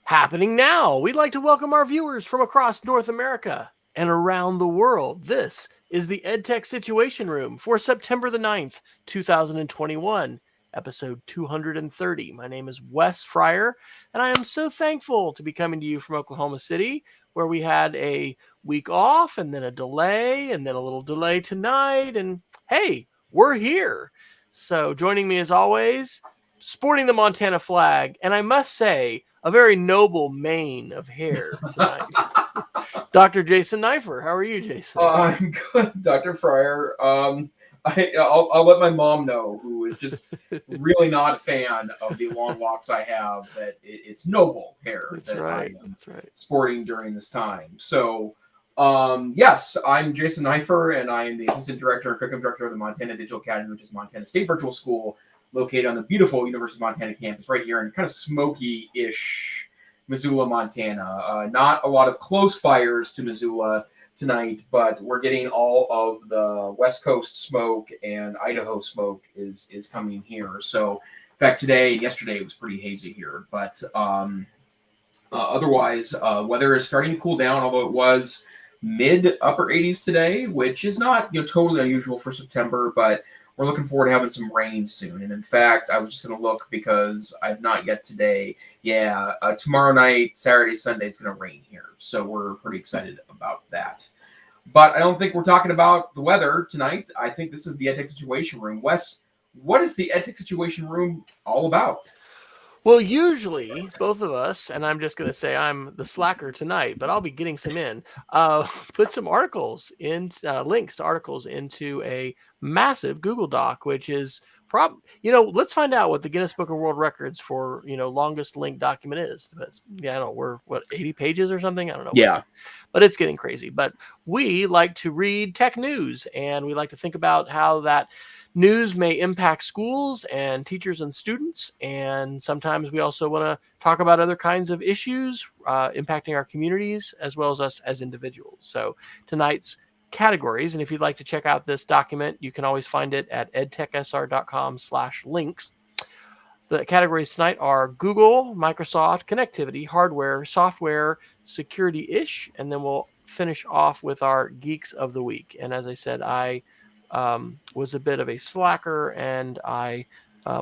happening now. We'd like to welcome our viewers from across North America and around the world. This is the EdTech Situation Room for September the 9th, 2021, episode 230. My name is Wes Fryer, and I am so thankful to be coming to you from Oklahoma City, where we had a week off and then a delay and then a little delay tonight. And hey, we're here. So joining me as always, sporting the Montana flag, and I must say, a very noble mane of hair tonight. Dr. Jason Neifer. How are you, Jason? I'm good, Dr. Fryer. I'll let my mom know, who is just really not a fan of the long locks I have, that it's noble hair I am sporting during this time. So, yes, I'm Jason Neifer, and I am the Assistant Director and Curriculum Director of the Montana Digital Academy, which is Montana State Virtual School, located on the beautiful University of Montana campus right here in kind of smoky-ish Missoula, Montana. Not a lot of close fires to Missoula tonight, but we're getting all of the West Coast smoke and Idaho smoke is coming here. So, in fact, today and yesterday it was pretty hazy here. But otherwise, weather is starting to cool down, although it was mid-upper 80s today, which is not totally unusual for September, but we're looking forward to having some rain soon. And in fact, I was just going to look because I've not yet today. Yeah, tomorrow night, Saturday, Sunday, it's going to rain here. So we're pretty excited about that. But I don't think we're talking about the weather tonight. I think this is the EdTech Situation Room. Wes, what is the EdTech Situation Room all about? Well, usually both of us, and I'm just going to say I'm the slacker tonight, but I'll be getting some in, put some articles in, links to articles into a massive Google Doc, which is let's find out what the Guinness Book of World Records for, longest linked document is. I don't know, we're 80 pages or something? I don't know. Yeah. But it's getting crazy. But we like to read tech news, and we like to think about how that news may impact schools and teachers and students, and sometimes we also want to talk about other kinds of issues impacting our communities as well as us as individuals. So tonight's categories, and if you'd like to check out this document, you can always find it at edtechsr.com/links. The categories tonight are Google, Microsoft, connectivity, hardware, software, security-ish, and then we'll finish off with our Geeks of the Week. And as I said, I was a bit of a slacker, and I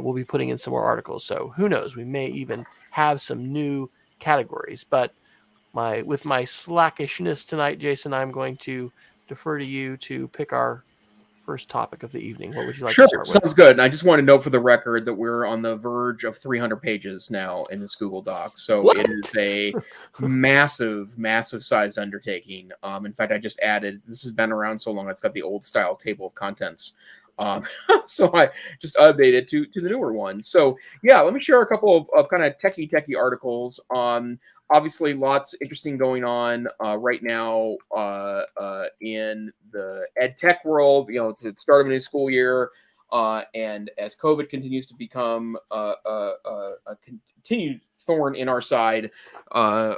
will be putting in some more articles. So who knows? We may even have some new categories. But with my slackishness tonight, Jason, I'm going to defer to you to pick our first topic of the evening. What would you like to start with? Sounds good. And I just want to note for the record that we're on the verge of 300 pages now in this Google Doc. So It is a massive sized undertaking. In fact, I just added, this has been around so long, it's got the old style table of contents. So I just updated to the newer one. So yeah, let me share a couple of kind of techie articles. Obviously, lots interesting going on right now in the EdTech world. It's the start of a new school year, and as COVID continues to become a continued thorn in our side,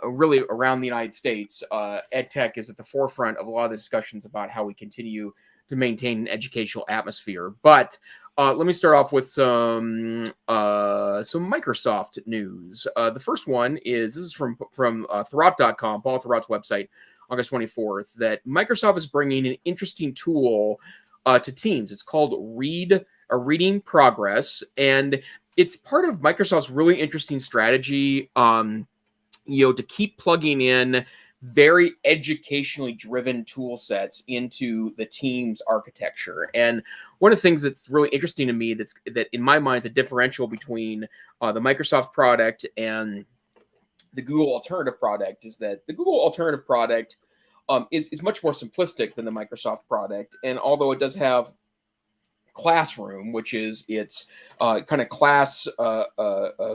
really around the United States, EdTech is at the forefront of a lot of the discussions about how we continue to maintain an educational atmosphere. But let me start off with some Microsoft news. The first one is, this is from Thurrott.com, Paul Thurrott's website, August 24th, that Microsoft is bringing an interesting tool to teams. It's called Reading Progress, and it's part of Microsoft's really interesting strategy, to keep plugging in very educationally driven tool sets into the team's architecture. And one of the things that's really interesting to me, that in my mind is a differential between the Microsoft product and the Google alternative product, is that the Google alternative product is much more simplistic than the Microsoft product. And although it does have Classroom, which is its kind of class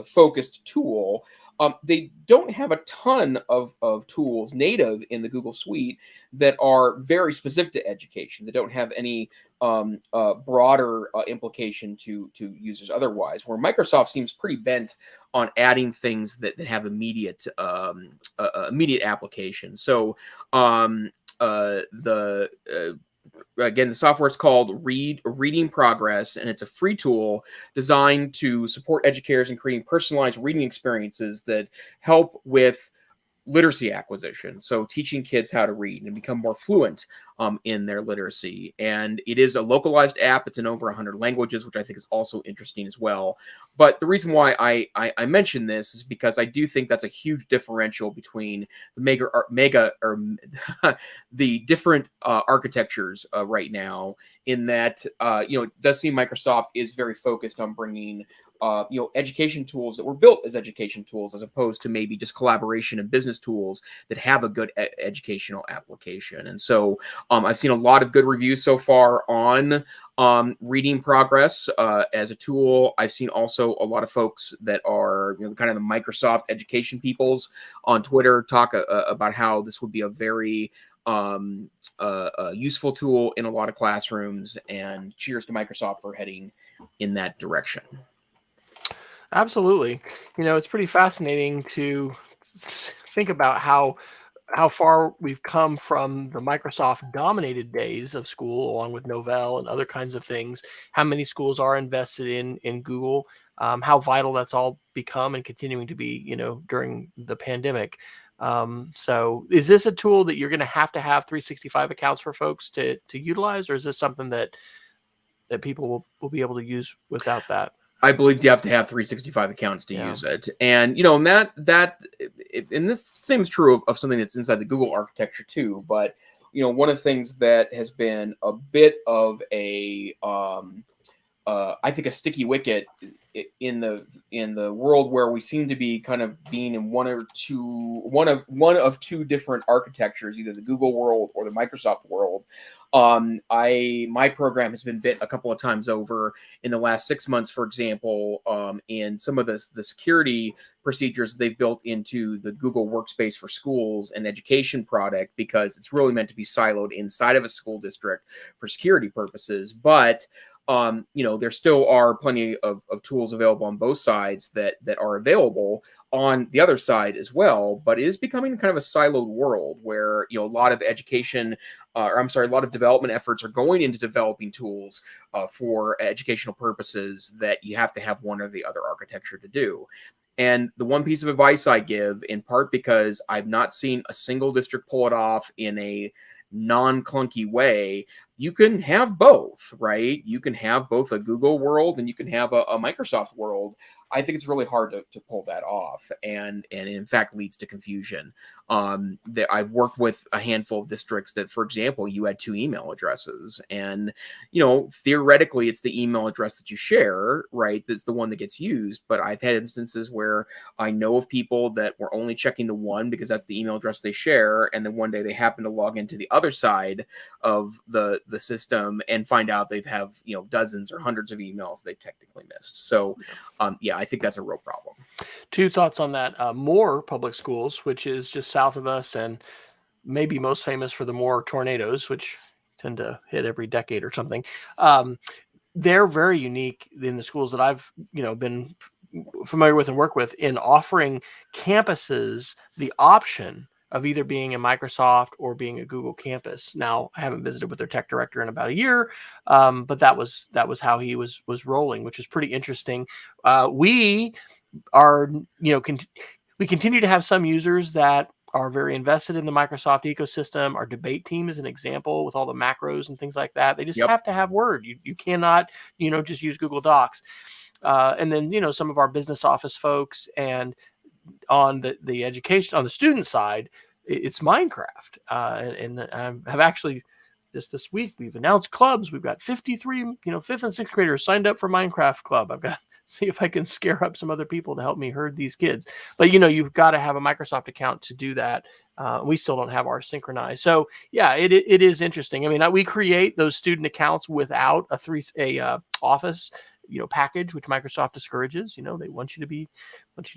focused tool, they don't have a ton of tools native in the Google Suite that are very specific to education. They don't have any broader implication to users otherwise, where Microsoft seems pretty bent on adding things that have immediate application. So the again, the software is called Reading Progress, and it's a free tool designed to support educators in creating personalized reading experiences that help with literacy acquisition. So teaching kids how to read and become more fluent in their literacy. And it is a localized app. It's in over 100 languages, which I think is also interesting as well. But the reason why I mention this is because I do think that's a huge differential between the different architectures right now, in that, it does seem Microsoft is very focused on bringing education tools that were built as education tools, as opposed to maybe just collaboration and business tools that have a good educational application. And so I've seen a lot of good reviews so far on Reading Progress as a tool. I've seen also a lot of folks that are kind of the Microsoft education peoples on Twitter talk about how this would be a very a useful tool in a lot of classrooms, and cheers to Microsoft for heading in that direction. Absolutely. It's pretty fascinating to think about how far we've come from the Microsoft dominated days of school, along with Novell and other kinds of things. How many schools are invested in Google, how vital that's all become and continuing to be, during the pandemic. So is this a tool that you're going to have 365 accounts for folks to utilize, or is this something that people will be able to use without that? I believe you have to have 365 accounts to use it. And, and this same is true of something that's inside the Google architecture too. But, one of the things that has been a bit of a, I think, a sticky wicket in the world, where we seem to be kind of being in one of two different architectures, either the Google world or the Microsoft world. My program has been bit a couple of times over in the last 6 months, for example, in some of the security procedures they've built into the Google Workspace for Schools and Education product, because it's really meant to be siloed inside of a school district for security purposes. But there still are plenty of tools available on both sides that are available on the other side as well. But it is becoming kind of a siloed world where, a lot of a lot of development efforts are going into developing tools for educational purposes that you have to have one or the other architecture to do. And the one piece of advice I give, in part because I've not seen a single district pull it off in a non-clunky way, you can have both, right? You can have both a Google world and you can have a Microsoft world. I think it's really hard to pull that off, and in fact leads to confusion. That I've worked with a handful of districts that, for example, you had 2 email addresses, and theoretically it's the email address that you share, right? That's the one that gets used. But I've had instances where I know of people that were only checking the one because that's the email address they share, and then one day they happen to log into the other side of the system and find out they have dozens or hundreds of emails they technically missed. So I think that's a real problem. 2 thoughts on that. Moore Public Schools, which is just south of us and maybe most famous for the Moore tornadoes, which tend to hit every decade or something. They're very unique in the schools that I've been familiar with and work with, in offering campuses the option of either being a Microsoft or being a Google campus. Now, I haven't visited with their tech director in about a year, but that was how he was rolling, which is pretty interesting. We are, we continue to have some users that are very invested in the Microsoft ecosystem. Our debate team is an example, with all the macros and things like that. They just have to have Word. You cannot, just use Google Docs. And then, some of our business office folks, and on the education, on the student side, it's Minecraft. And I have actually, just this week, we've announced clubs. We've got 53, 5th and 6th graders signed up for Minecraft club. I've got to see if I can scare up some other people to help me herd these kids. But, you've got to have a Microsoft account to do that. We still don't have ours synchronized. So yeah, it is interesting. I mean, we create those student accounts without a Office, package, which Microsoft discourages. They want you to be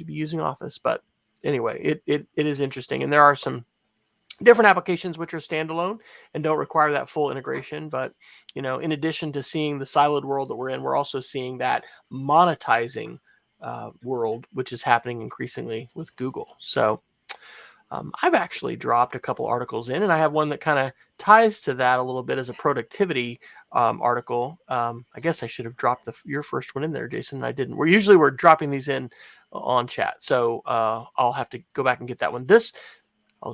using Office. But anyway, it is interesting, and there are some different applications which are standalone and don't require that full integration. But in addition to seeing the siloed world that we're in, we're also seeing that monetizing world, which is happening increasingly with Google. So I've actually dropped a couple articles in, and I have one that kind of ties to that a little bit as a productivity article. I guess I should have dropped your first one in there, Jason, and I didn't. We're dropping these in on chat, so I'll have to go back and get that one.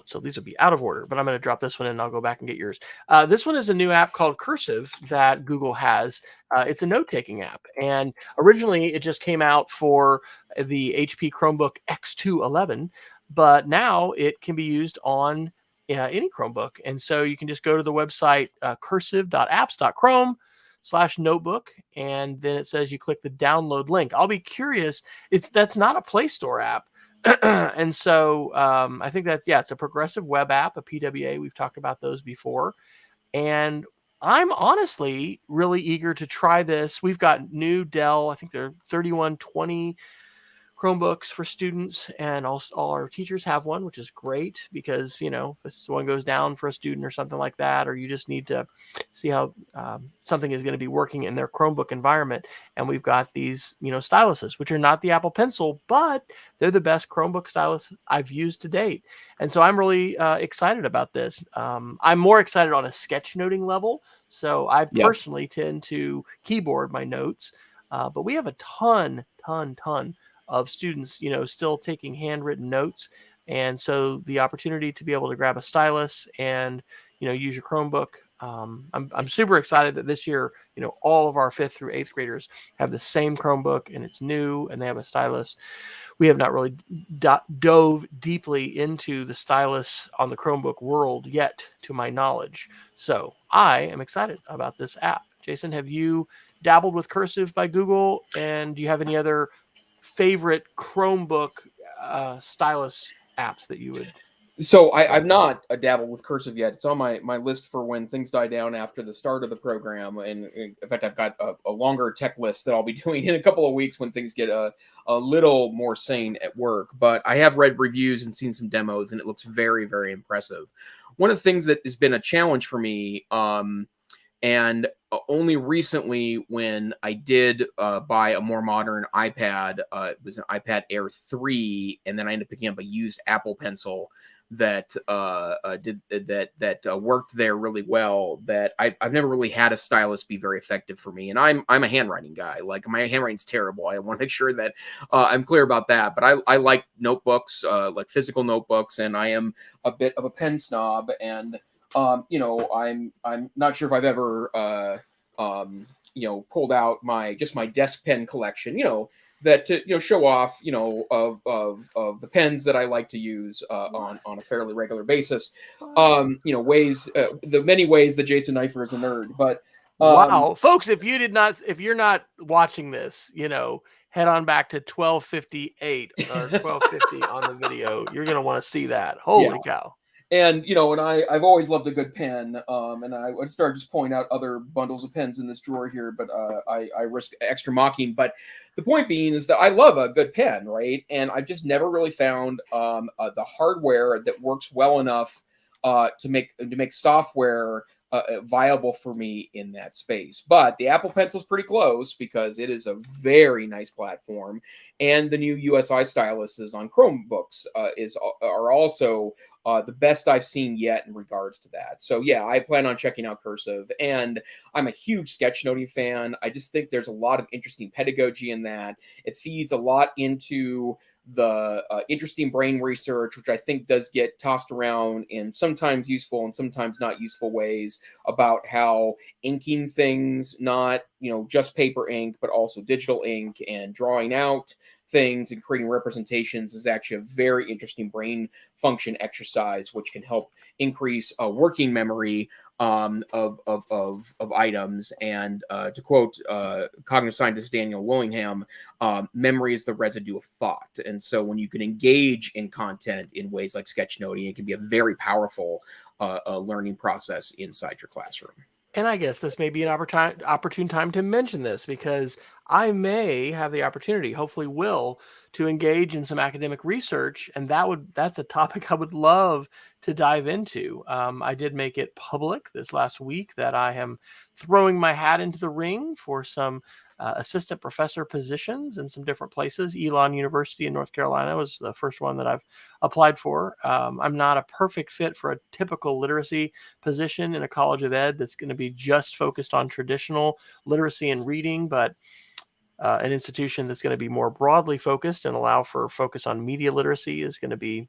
So these will be out of order, but I'm going to drop this one in and I'll go back and get yours. This one is a new app called Cursive that Google has. It's a note-taking app. And originally it just came out for the HP Chromebook X211, but now it can be used on any Chromebook. And so you can just go to the website cursive.apps.chrome/notebook, and then it says you click the download link. I'll be curious. That's not a Play Store app. And so I think it's a progressive web app, a PWA. We've talked about those before. And I'm honestly really eager to try this. We've got new Dell, I think they're 3120 Chromebooks for students, and all our teachers have one, which is great because, if one goes down for a student or something like that, or you just need to see how something is going to be working in their Chromebook environment. And we've got these, styluses, which are not the Apple Pencil, but they're the best Chromebook stylus I've used to date. And so I'm really excited about this. I'm more excited on a sketchnoting level. So I personally tend to keyboard my notes, but we have a ton of students, still taking handwritten notes. And so the opportunity to be able to grab a stylus and, use your Chromebook. I'm super excited that this year, all of our 5th through 8th graders have the same Chromebook, and it's new and they have a stylus. We have not really dove deeply into the stylus on the Chromebook world yet, to my knowledge. So I am excited about this app. Jason, have you dabbled with Cursive by Google? And do you have any other favorite Chromebook stylus apps that you would? So I've not dabbled with Cursive yet. It's on my list for when things die down after the start of the program. And in fact, I've got a longer tech list that I'll be doing in a couple of weeks when things get a little more sane at work. But I have read reviews and seen some demos, and it looks very, very impressive. One of the things that has been a challenge for me, and only recently when I did buy a more modern iPad, it was an iPad Air 3, and then I ended up picking up a used Apple Pencil that worked there really well. That I've never really had a stylus be very effective for me, and I'm a handwriting guy. Like, my handwriting's terrible. I want to make sure that I'm clear about that. But I like notebooks, like physical notebooks, and I am a bit of a pen snob. And I'm not sure if I've ever pulled out my desk pen collection, that to show off, of the pens that I like to use on a fairly regular basis. The many ways that Jason Neiffer is a nerd. But wow, folks, if you're not watching this, head on back to 1258 or 1250 on the video. You're gonna want to see that. Holy cow. And, and I've always loved a good pen, and I would start just pulling out other bundles of pens in this drawer here, but I risk extra mocking. But the point being is that I love a good pen, right? And I've just never really found the hardware that works well enough to make software viable for me in that space. But the Apple Pencil is pretty close because it is a very nice platform, and the new USI styluses on Chromebooks are also the best I've seen yet in regards to that. So yeah, I plan on checking out Cursive, and I'm a huge sketchnoting fan. I just think there's a lot of interesting pedagogy in that. It feeds a lot into the interesting brain research, which I think does get tossed around in sometimes useful and sometimes not useful ways, about how inking things, not just paper ink, but also digital ink, and drawing out things and creating representations is actually a very interesting brain function exercise, which can help increase working memory of items. And to quote cognitive scientist Daniel Willingham, memory is the residue of thought. And so when you can engage in content in ways like sketchnoting, it can be a very powerful learning process inside your classroom. And I guess this may be an opportune time to mention this, because I may have the opportunity, hopefully will, to engage in some academic research, and that's a topic I would love to dive into. I did make it public this last week that I am throwing my hat into the ring for some assistant professor positions in some different places. Elon University in North Carolina was the first one that I've applied for. I'm not a perfect fit for a typical literacy position in a college of ed that's going to be just focused on traditional literacy and reading, but an institution that's going to be more broadly focused and allow for focus on media literacy is going to be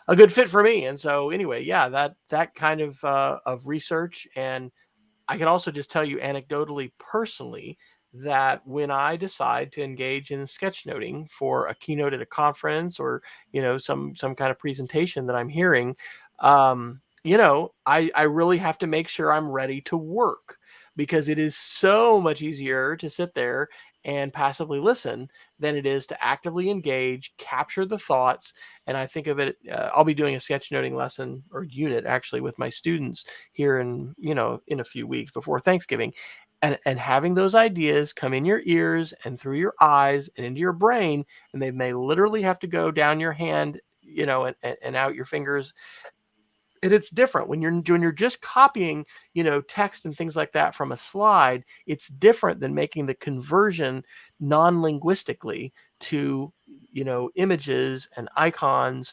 a good fit for me. And so anyway, yeah, that kind of research. And I can also just tell you anecdotally, personally, that when I decide to engage in sketchnoting for a keynote at a conference or, some kind of presentation that I'm hearing, I really have to make sure I'm ready to work, because it is so much easier to sit there and passively listen than it is to actively engage, capture the thoughts. And I think of it, I'll be doing a sketchnoting lesson or unit actually with my students here in a few weeks before Thanksgiving. And having those ideas come in your ears and through your eyes and into your brain, and they may literally have to go down your hand, and out your fingers. And it's different when you're just copying, text and things like that from a slide. It's different than making the conversion non-linguistically to, images and icons.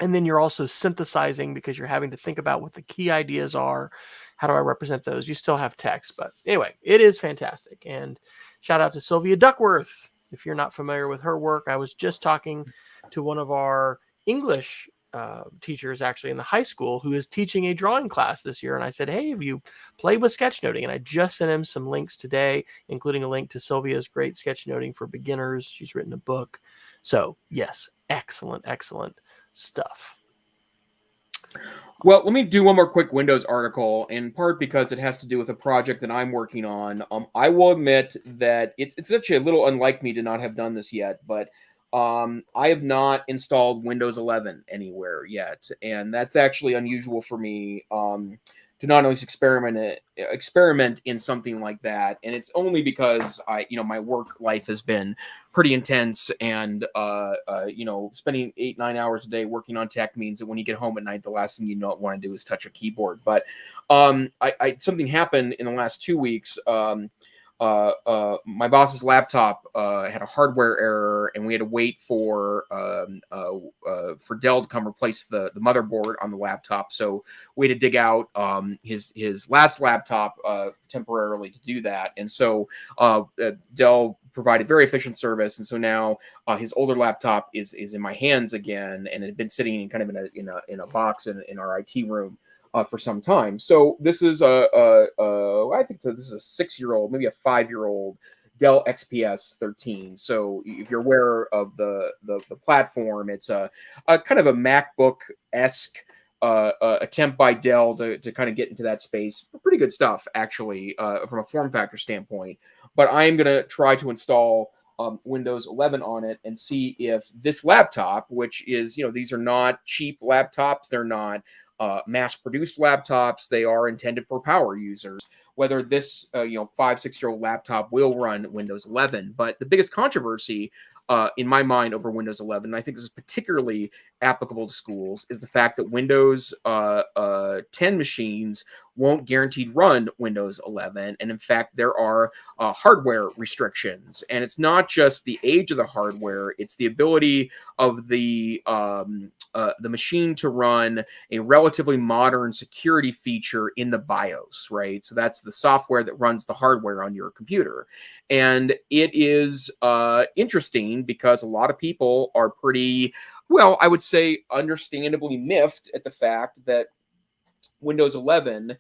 And then you're also synthesizing, because you're having to think about what the key ideas are. How do I represent those? You still have text, but anyway, it is fantastic. And shout out to Sylvia Duckworth. If you're not familiar with her work, I was just talking to one of our English teachers actually in the high school who is teaching a drawing class this year. And I said, hey, have you played with sketchnoting? And I just sent him some links today, including a link to Sylvia's great sketchnoting for beginners. She's written a book. So yes, excellent stuff. Well, let me do one more quick Windows article, in part because it has to do with a project that I'm working on. I will admit that it's actually a little unlike me to not have done this yet, but I have not installed Windows 11 anywhere yet, and that's actually unusual for me to not always experiment in something like that. And it's only because my work life has been pretty intense, and spending 8-9 hours a day working on tech means that when you get home at night, the last thing you don't want to do is touch a keyboard. But something happened in the last 2 weeks. My boss's laptop had a hardware error, and we had to wait for Dell to come replace the motherboard on the laptop. So we had to dig out his last laptop temporarily to do that. And so Dell provided very efficient service, and so now his older laptop is in my hands again, and it had been sitting kind of in a box in our IT room for some time. So this is I think this is a 6-year-old, maybe a 5-year-old Dell XPS 13. So if you're aware of the platform, it's a kind of a MacBook-esque attempt by Dell to kind of get into that space. Pretty good stuff, actually, from a form factor standpoint. But I am going to try to install Windows 11 on it and see if this laptop, which is, these are not cheap laptops, they're not mass-produced laptops, they are intended for power users, whether this 5-6-year-old laptop will run Windows 11. But the biggest controversy in my mind over Windows 11, and I think this is particularly applicable to schools, is the fact that Windows 10 machines won't guaranteed run Windows 11. And in fact, there are hardware restrictions. And it's not just the age of the hardware, it's the ability of the machine to run a relatively modern security feature in the BIOS, right? So that's the software that runs the hardware on your computer. And it is interesting because a lot of people are pretty, well, I would say understandably miffed at the fact that Windows 11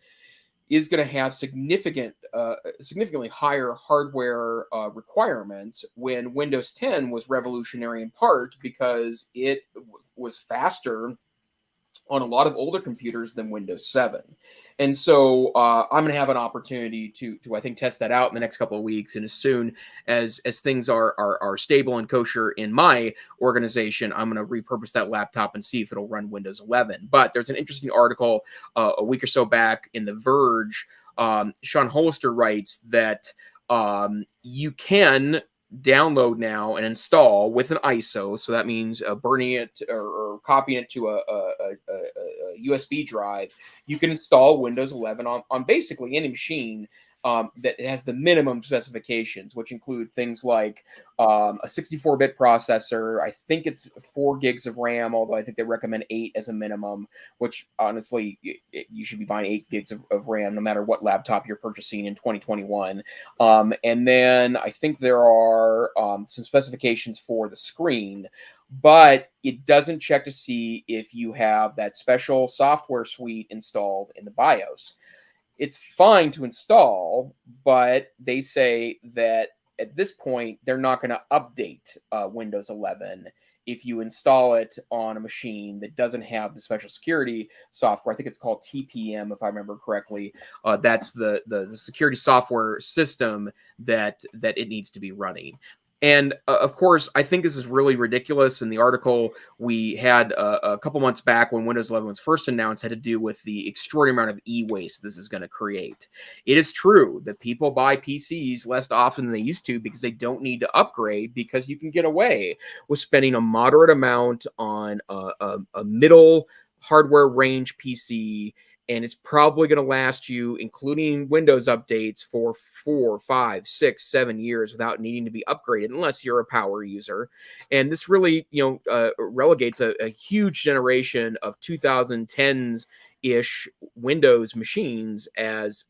is going to have significantly higher hardware requirements, when Windows 10 was revolutionary in part because it was faster on a lot of older computers than Windows 7. And so I'm going to have an opportunity to I think test that out in the next couple of weeks. And as soon as things are stable and kosher in my organization, I'm going to repurpose that laptop and see if it'll run Windows 11. But there's an interesting article a week or so back in The Verge. Sean Hollister writes that you can download now and install with an ISO. So that means burning it or copying it to a USB drive. You can install Windows 11 on basically any machine that has the minimum specifications, which include things like a 64-bit processor. I think it's 4 gigs of RAM, although I think they recommend 8 as a minimum, which honestly, you should be buying 8 gigs of RAM no matter what laptop you're purchasing in 2021. And then I think there are some specifications for the screen, but it doesn't check to see if you have that special software suite installed in the BIOS. It's fine to install, but they say that at this point, they're not going to update Windows 11 if you install it on a machine that doesn't have the special security software. I think it's called TPM, if I remember correctly. That's the security software system that it needs to be running. And of course, I think this is really ridiculous. And the article we had a couple months back when Windows 11 was first announced had to do with the extraordinary amount of e-waste this is going to create. It is true that people buy PCs less often than they used to because they don't need to upgrade, because you can get away with spending a moderate amount on a middle hardware range PC, and it's probably going to last you, including Windows updates, for 4, 5, 6, 7 years without needing to be upgraded, unless you're a power user. And this really, relegates a huge generation of 2010s ish Windows machines as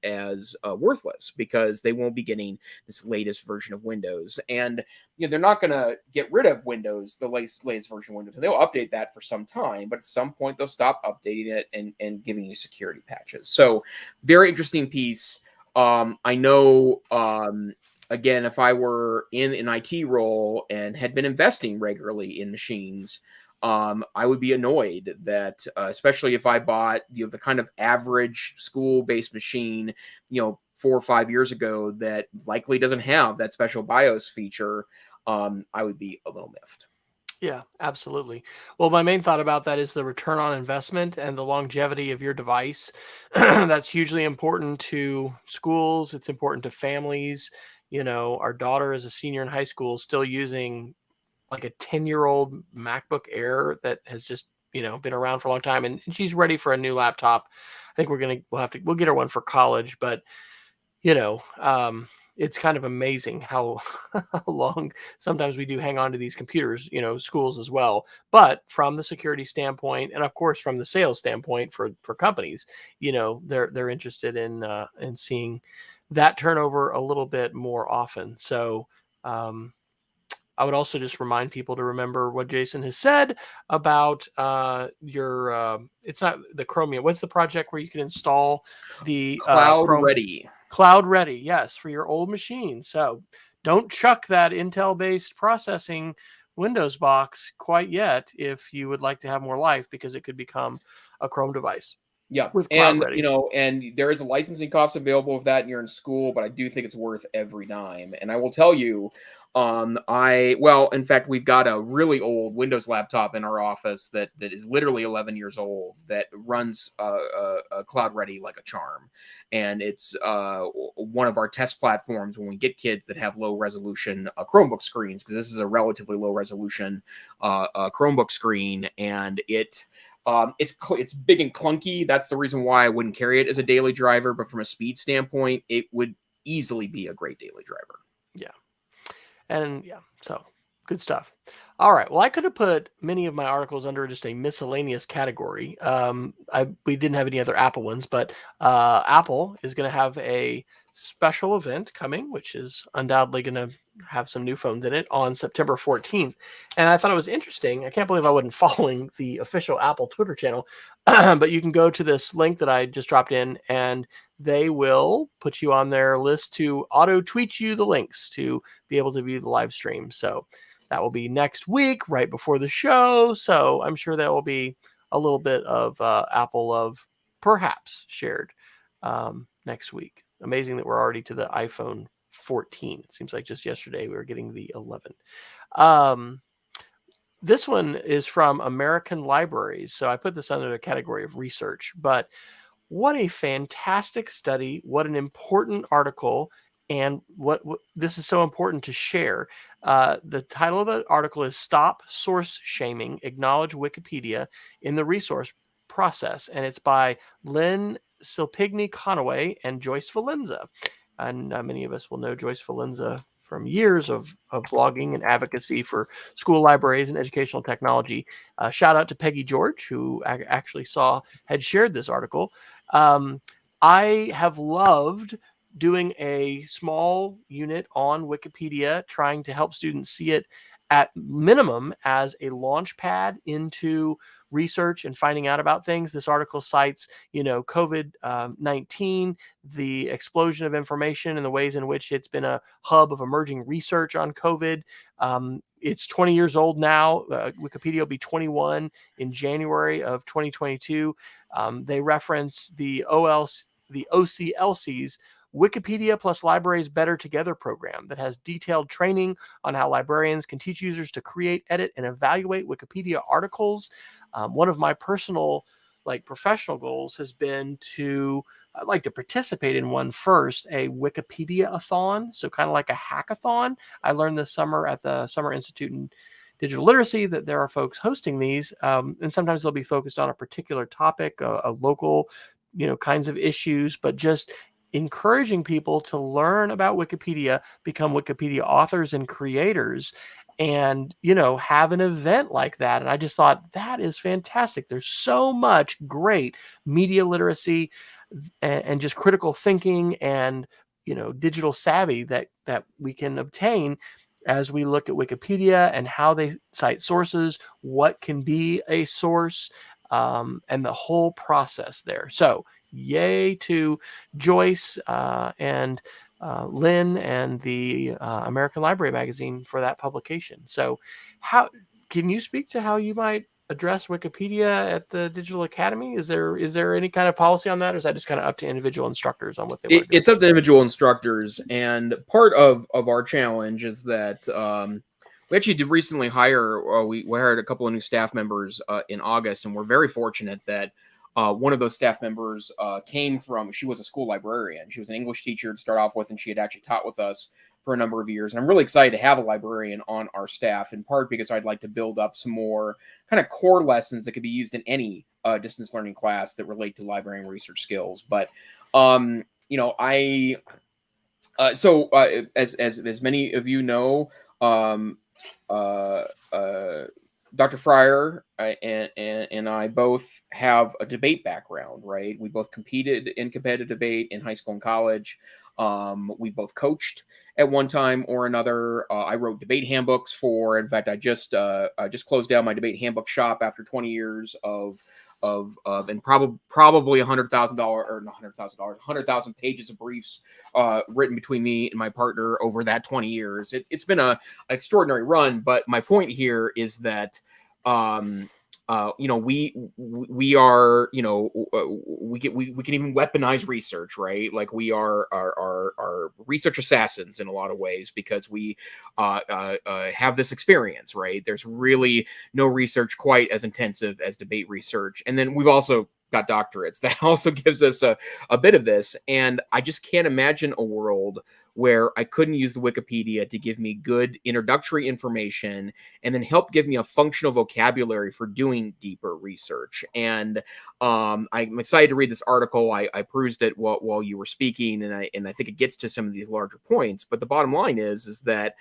worthless, because they won't be getting this latest version of Windows. And they're not going to get rid of Windows, the latest version of Windows. They'll update that for some time, but at some point they'll stop updating it and giving you security patches. So very interesting piece. I know, again, if I were in an IT role and had been investing regularly in machines, I would be annoyed that, especially if I bought, the kind of average school-based machine, 4 or 5 years ago that likely doesn't have that special BIOS feature, I would be a little miffed. Yeah, absolutely. Well, my main thought about that is the return on investment and the longevity of your device. That's hugely important to schools. It's important to families. Our daughter is a senior in high school, still using like a 10-year-old MacBook Air that has just, been around for a long time, and she's ready for a new laptop. I think we'll get her one for college, but it's kind of amazing how, how long sometimes we do hang on to these computers, schools as well. But from the security standpoint, and of course from the sales standpoint for companies, they're interested in seeing that turnover a little bit more often. So I would also just remind people to remember what Jason has said about it's not the Chromium. What's the project where you can install the Cloud Ready? Cloud Ready, yes, for your old machine. So don't chuck that Intel-based processing Windows box quite yet if you would like to have more life, because it could become a Chrome device. Yeah, with Cloud and Ready. and there is a licensing cost available with that, and you're in school, but I do think it's worth every dime. And I will tell you, in fact, we've got a really old Windows laptop in our office that is literally 11 years old that runs Cloud Ready like a charm, and it's one of our test platforms when we get kids that have low resolution Chromebook screens, because this is a relatively low resolution Chromebook screen, and it's big and clunky. That's the reason why I wouldn't carry it as a daily driver. But from a speed standpoint, it would easily be a great daily driver. Yeah. And yeah, so good stuff. All right. Well, I could have put many of my articles under just a miscellaneous category. We didn't have any other Apple ones, but Apple is going to have a special event coming, which is undoubtedly going to have some new phones in it on September 14th. And I thought it was interesting. I can't believe I wasn't following the official Apple Twitter channel, but you can go to this link that I just dropped in, and they will put you on their list to auto tweet you the links to be able to view the live stream. So that will be next week, right before the show. So I'm sure that will be a little bit of Apple love perhaps shared next week. Amazing that we're already to the iPhone 14. It seems like just yesterday we were getting the 11. This one is from American Libraries. So I put this under the category of research, but what a fantastic study. What an important article. And what this is so important to share. The title of the article is Stop Source Shaming, Acknowledge Wikipedia in the Resource Process. And it's by Lynn Silpigny Conaway and Joyce Valenza. and many of us will know Joyce Valenza from years of blogging and advocacy for school libraries and educational technology. Shout out to Peggy George, who actually had shared this article. I have loved doing a small unit on Wikipedia, trying to help students see it at minimum as a launch pad into research and finding out about things. This article cites, COVID-19, the explosion of information and the ways in which it's been a hub of emerging research on COVID. It's 20 years old now. Wikipedia will be 21 in January of 2022. They reference the OCLC's Wikipedia plus Libraries Better Together program that has detailed training on how librarians can teach users to create, edit, and evaluate Wikipedia articles. One of my personal, professional goals has been I'd like to participate in one first, a Wikipedia-a-thon, so kind of like a hackathon. I learned this summer at the Summer Institute in Digital Literacy that there are folks hosting these, and sometimes they'll be focused on a particular topic, a local, kinds of issues, but just encouraging people to learn about Wikipedia, become Wikipedia authors and creators, and have an event like that. And I just thought that is fantastic. There's so much great media literacy and just critical thinking and digital savvy that we can obtain as we look at Wikipedia and how they cite sources, what can be a source, and the whole process there. So yay to Joyce and Lynn and the American Library Magazine for that publication. So how can you speak to how you might address Wikipedia at the Digital Academy? Is there any kind of policy on that, or is that just kind of up to individual instructors on what they want to do? It's up to individual instructors, and part of our challenge is that we actually did recently hire, we hired a couple of new staff members in August, and we're very fortunate that one of those staff members she was a school librarian. She was an English teacher to start off with, and she had actually taught with us for a number of years. And I'm really excited to have a librarian on our staff, in part because I'd like to build up some more kind of core lessons that could be used in any distance learning class that relate to library and research skills. But, as many of you know, Dr. Fryer and I both have a debate background, right? We both competed in competitive debate in high school and college. We both coached at one time or another. I wrote debate handbooks in fact, I just closed down my debate handbook shop after 20 years of and probably $100,000 pages of briefs written between me and my partner over that 20 years. It's been an extraordinary run, but my point here is that we are, we can even weaponize research, right? Like we are research assassins in a lot of ways because we have this experience, right? There's really no research quite as intensive as debate research. And then we've also got doctorates that also gives us a bit of this. And I just can't imagine a world where I couldn't use the Wikipedia to give me good introductory information and then help give me a functional vocabulary for doing deeper research. And I'm excited to read this article. I perused it while you were speaking, and I think it gets to some of these larger points. But the bottom line is that,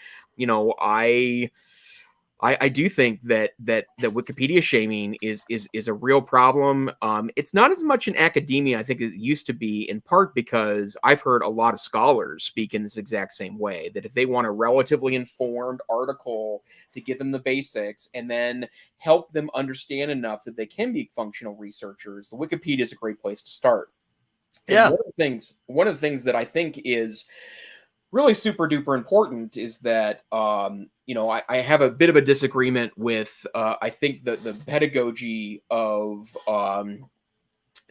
I do think that Wikipedia shaming is a real problem. It's not as much in academia, I think, as it used to be, in part because I've heard a lot of scholars speak in this exact same way, that if they want a relatively informed article to give them the basics and then help them understand enough that they can be functional researchers, the Wikipedia is a great place to start. Yeah. And one of the things that I think is really super duper important is that, I have a bit of a disagreement with, I think the pedagogy of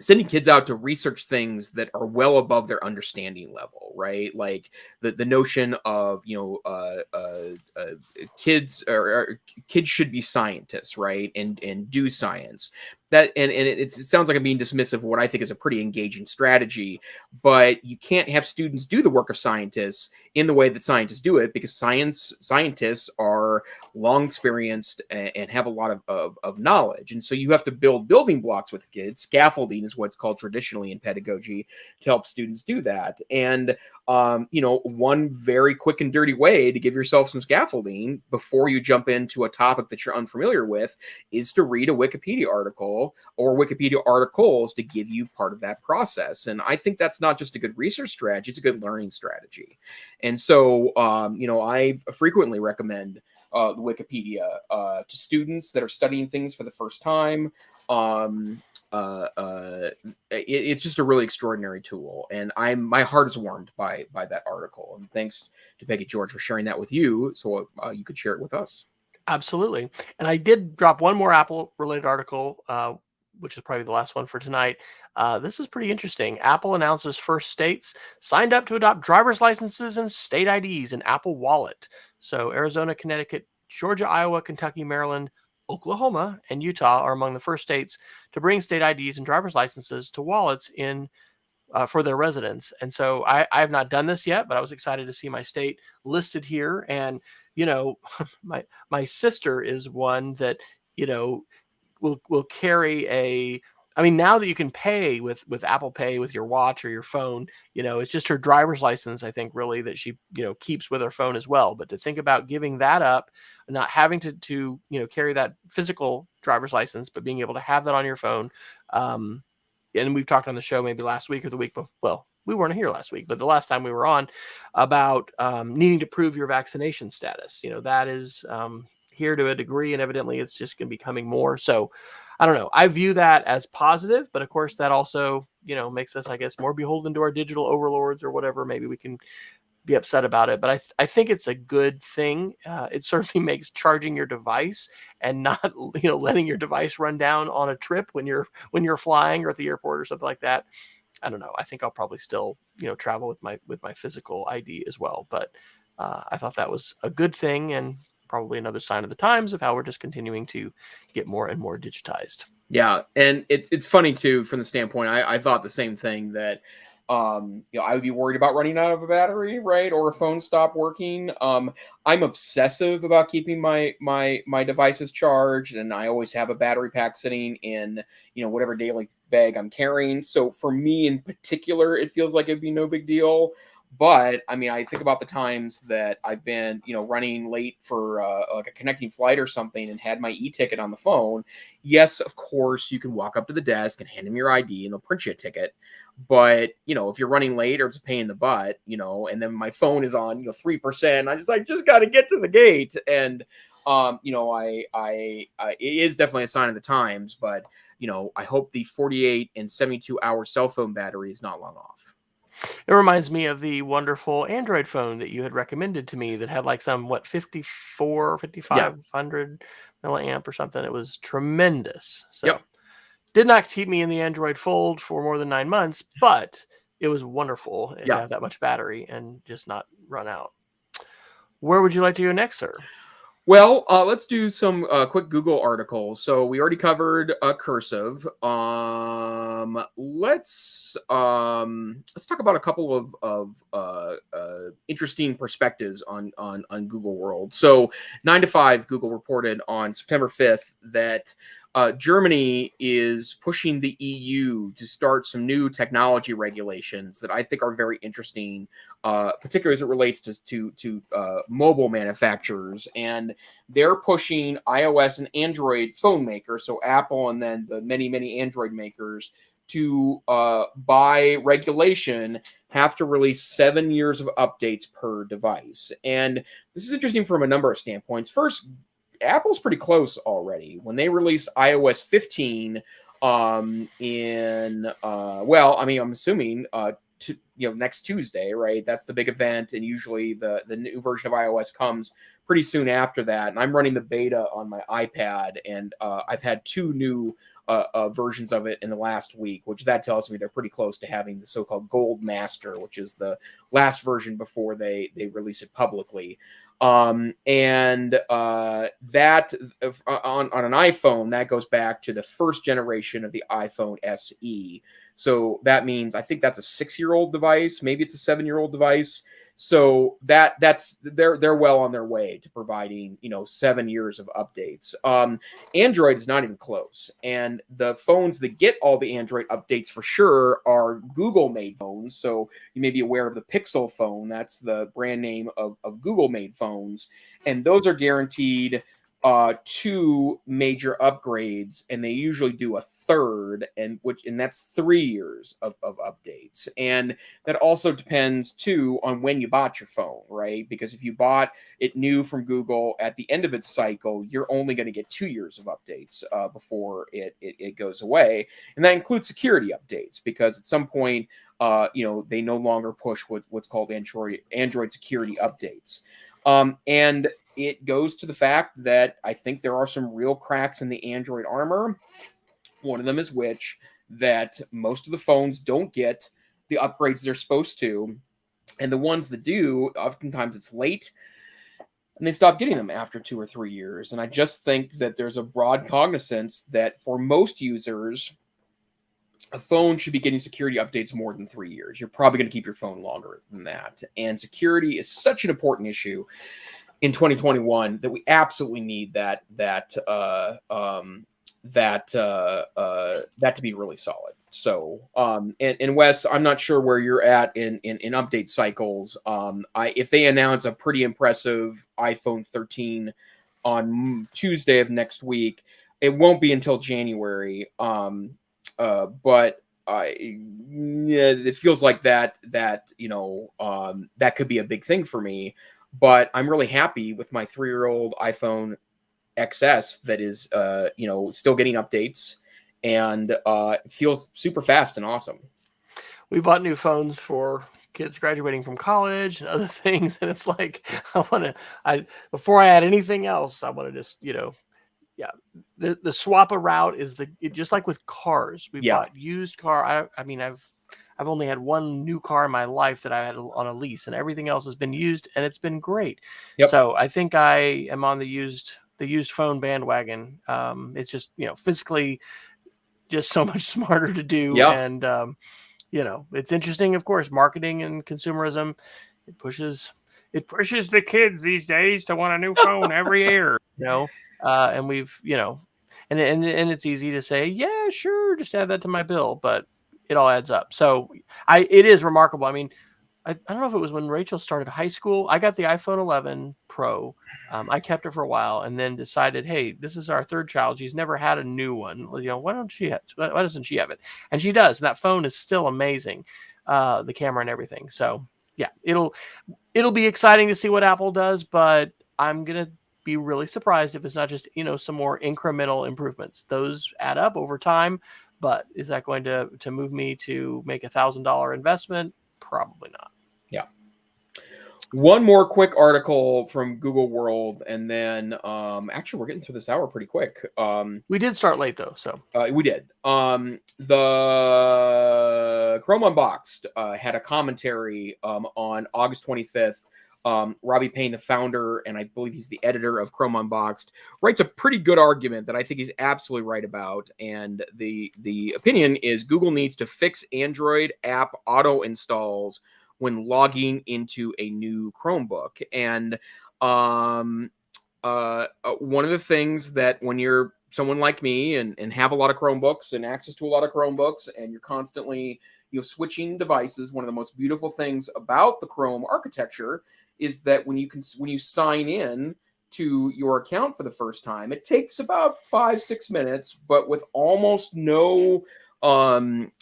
sending kids out to research things that are well above their understanding level, right? Like the notion of, kids should be scientists, right? And do science. That and it sounds like I'm being dismissive of what I think is a pretty engaging strategy, but you can't have students do the work of scientists in the way that scientists do it, because scientists are long experienced and have a lot of knowledge. And so you have to build building blocks with kids. Scaffolding is what's called traditionally in pedagogy to help students do that. And one very quick and dirty way to give yourself some scaffolding before you jump into a topic that you're unfamiliar with is to read a Wikipedia article or Wikipedia articles to give you part of that process. And I think that's not just a good research strategy, it's a good learning strategy. And so, I frequently recommend the Wikipedia to students that are studying things for the first time. It's just a really extraordinary tool, and my heart is warmed by that article. And thanks to Peggy George for sharing that with you, so you could share it with us. Absolutely. And I did drop one more Apple related article, which is probably the last one for tonight. This is pretty interesting. Apple announces first states signed up to adopt driver's licenses and state IDs in Apple Wallet. So Arizona, Connecticut, Georgia, Iowa, Kentucky, Maryland, Oklahoma, and Utah are among the first states to bring state IDs and driver's licenses to wallets for their residents. And so I have not done this yet, but I was excited to see my state listed here. And my sister is one that will carry now that you can pay with Apple Pay with your watch or your phone, it's just her driver's license, I think, really, that she keeps with her phone as well. But to think about giving that up, not having to carry that physical driver's license, but being able to have that on your phone. And we've talked on the show maybe last week or the week before. Well, we weren't here last week, but the last time we were on, about needing to prove your vaccination status. That is here to a degree, and evidently it's just going to be coming more. So I don't know. I view that as positive, but of course that also, makes us, I guess, more beholden to our digital overlords or whatever. Maybe we can be upset about it, but I think it's a good thing. It certainly makes charging your device and not letting your device run down on a trip when you're flying or at the airport or something like that. I don't know. I think I'll probably still travel with my physical ID as well. But I thought that was a good thing, and probably another sign of the times of how we're just continuing to get more and more digitized. Yeah, and it's funny too from the standpoint. I thought the same thing, that I would be worried about running out of a battery, right, or a phone stop working. I'm obsessive about keeping my devices charged, and I always have a battery pack sitting in whatever daily bag I'm carrying. So for me in particular, it feels like it'd be no big deal. But I mean, I think about the times that I've been, running late for like a connecting flight or something and had my e-ticket on the phone. Yes, of course, you can walk up to the desk and hand them your ID and they'll print you a ticket. But, if you're running late or it's a pain in the butt, and then my phone is on, 3%, I just got to get to the gate. And, it is definitely a sign of the times, but, I hope the 48 and 72-hour cell phone battery is not long off. It reminds me of the wonderful Android phone that you had recommended to me that had like some 5500 milliamp or something. It was tremendous. So did not keep me in the Android fold for more than 9 months, but it was wonderful to have that much battery and just not run out. Where would you like to go next, sir? Well, let's do some quick Google articles. So we already covered Cursive. Let's talk about a couple of interesting perspectives on Google World. So 9 to 5, Google reported on September 5th that Germany is pushing the EU to start some new technology regulations that I think are very interesting, particularly as it relates to mobile manufacturers. And they're pushing iOS and Android phone makers, so Apple and then the many, many Android makers, to, by regulation, have to release 7 years of updates per device. And this is interesting from a number of standpoints. First, Apple's pretty close already. When they release iOS 15 I'm assuming next Tuesday, right? That's the big event, and usually the new version of iOS comes pretty soon after that. And I'm running the beta on my iPad, and I've had 2 new versions of it in the last week, which that tells me they're pretty close to having the so-called Gold Master, which is the last version before they release it publicly. And that on an iPhone, that goes back to the first generation of the iPhone SE. So that means I think that's a 6-year-old device, maybe it's a 7-year-old device. So they're well on their way to providing 7 years of updates. Android is not even close, and the phones that get all the Android updates for sure are Google made phones. So you may be aware of the Pixel phone. That's the brand name of Google made phones, and those are guaranteed 2 major upgrades, and they usually do a third, and that's 3 years of updates. And that also depends too on when you bought your phone, right? Because if you bought it new from Google at the end of its cycle, you're only going to get 2 years of updates before it goes away. And that includes security updates, because at some point they no longer push what's called Android security updates. And it goes to the fact that I think there are some real cracks in the Android armor. One of them is that most of the phones don't get the upgrades they're supposed to. And the ones that do, oftentimes it's late, and they stop getting them after 2 or 3 years. And I just think that there's a broad cognizance that for most users, a phone should be getting security updates more than 3 years. You're probably going to keep your phone longer than that. And security is such an important issue in 2021 that we absolutely need that to be really solid. So, and Wes, I'm not sure where you're at in update cycles. If they announce a pretty impressive iPhone 13 on Tuesday of next week, it won't be until January. But it feels like that could be a big thing for me. But I'm really happy with my 3-year-old iPhone XS that is, still getting updates, and it feels super fast and awesome. We bought new phones for kids graduating from college and other things, and it's like before I add anything else, I want to just the swap a route is just like with cars. We bought used car. I mean I've only had one new car in my life that I had on a lease, and everything else has been used, and it's been great. Yep. So I think I am on the used phone bandwagon. It's just physically just so much smarter to do. Yep. And it's interesting, of course, marketing and consumerism. It pushes the kids these days to want a new phone every year. And we've and it's easy to say, yeah, sure, just add that to my bill, but it all adds up. So it is remarkable. I mean, I don't know if it was when Rachel started high school. I got the iPhone 11 Pro. I kept it for a while, and then decided, hey, this is our third child. She's never had a new one. Why doesn't she have it? And she does. And that phone is still amazing, the camera and everything. So yeah, it'll be exciting to see what Apple does, but I'm gonna be really surprised if it's not just some more incremental improvements. Those add up over time, but is that going to move me to make $1,000 investment? Probably not. Yeah. One more quick article from Google World, and then actually we're getting through this hour pretty quick. We did start late though, so we did. The Chrome Unboxed had a commentary on August 25th. Robbie Payne, the founder, and I believe he's the editor of Chrome Unboxed, writes a pretty good argument that I think he's absolutely right about. And the opinion is Google needs to fix Android app auto installs when logging into a new Chromebook. And one of the things that when you're someone like me and have a lot of Chromebooks and access to a lot of Chromebooks, and you're constantly switching devices, one of the most beautiful things about the Chrome architecture is that when you sign in to your account for the first time, it takes about 5-6 minutes, but with almost no effort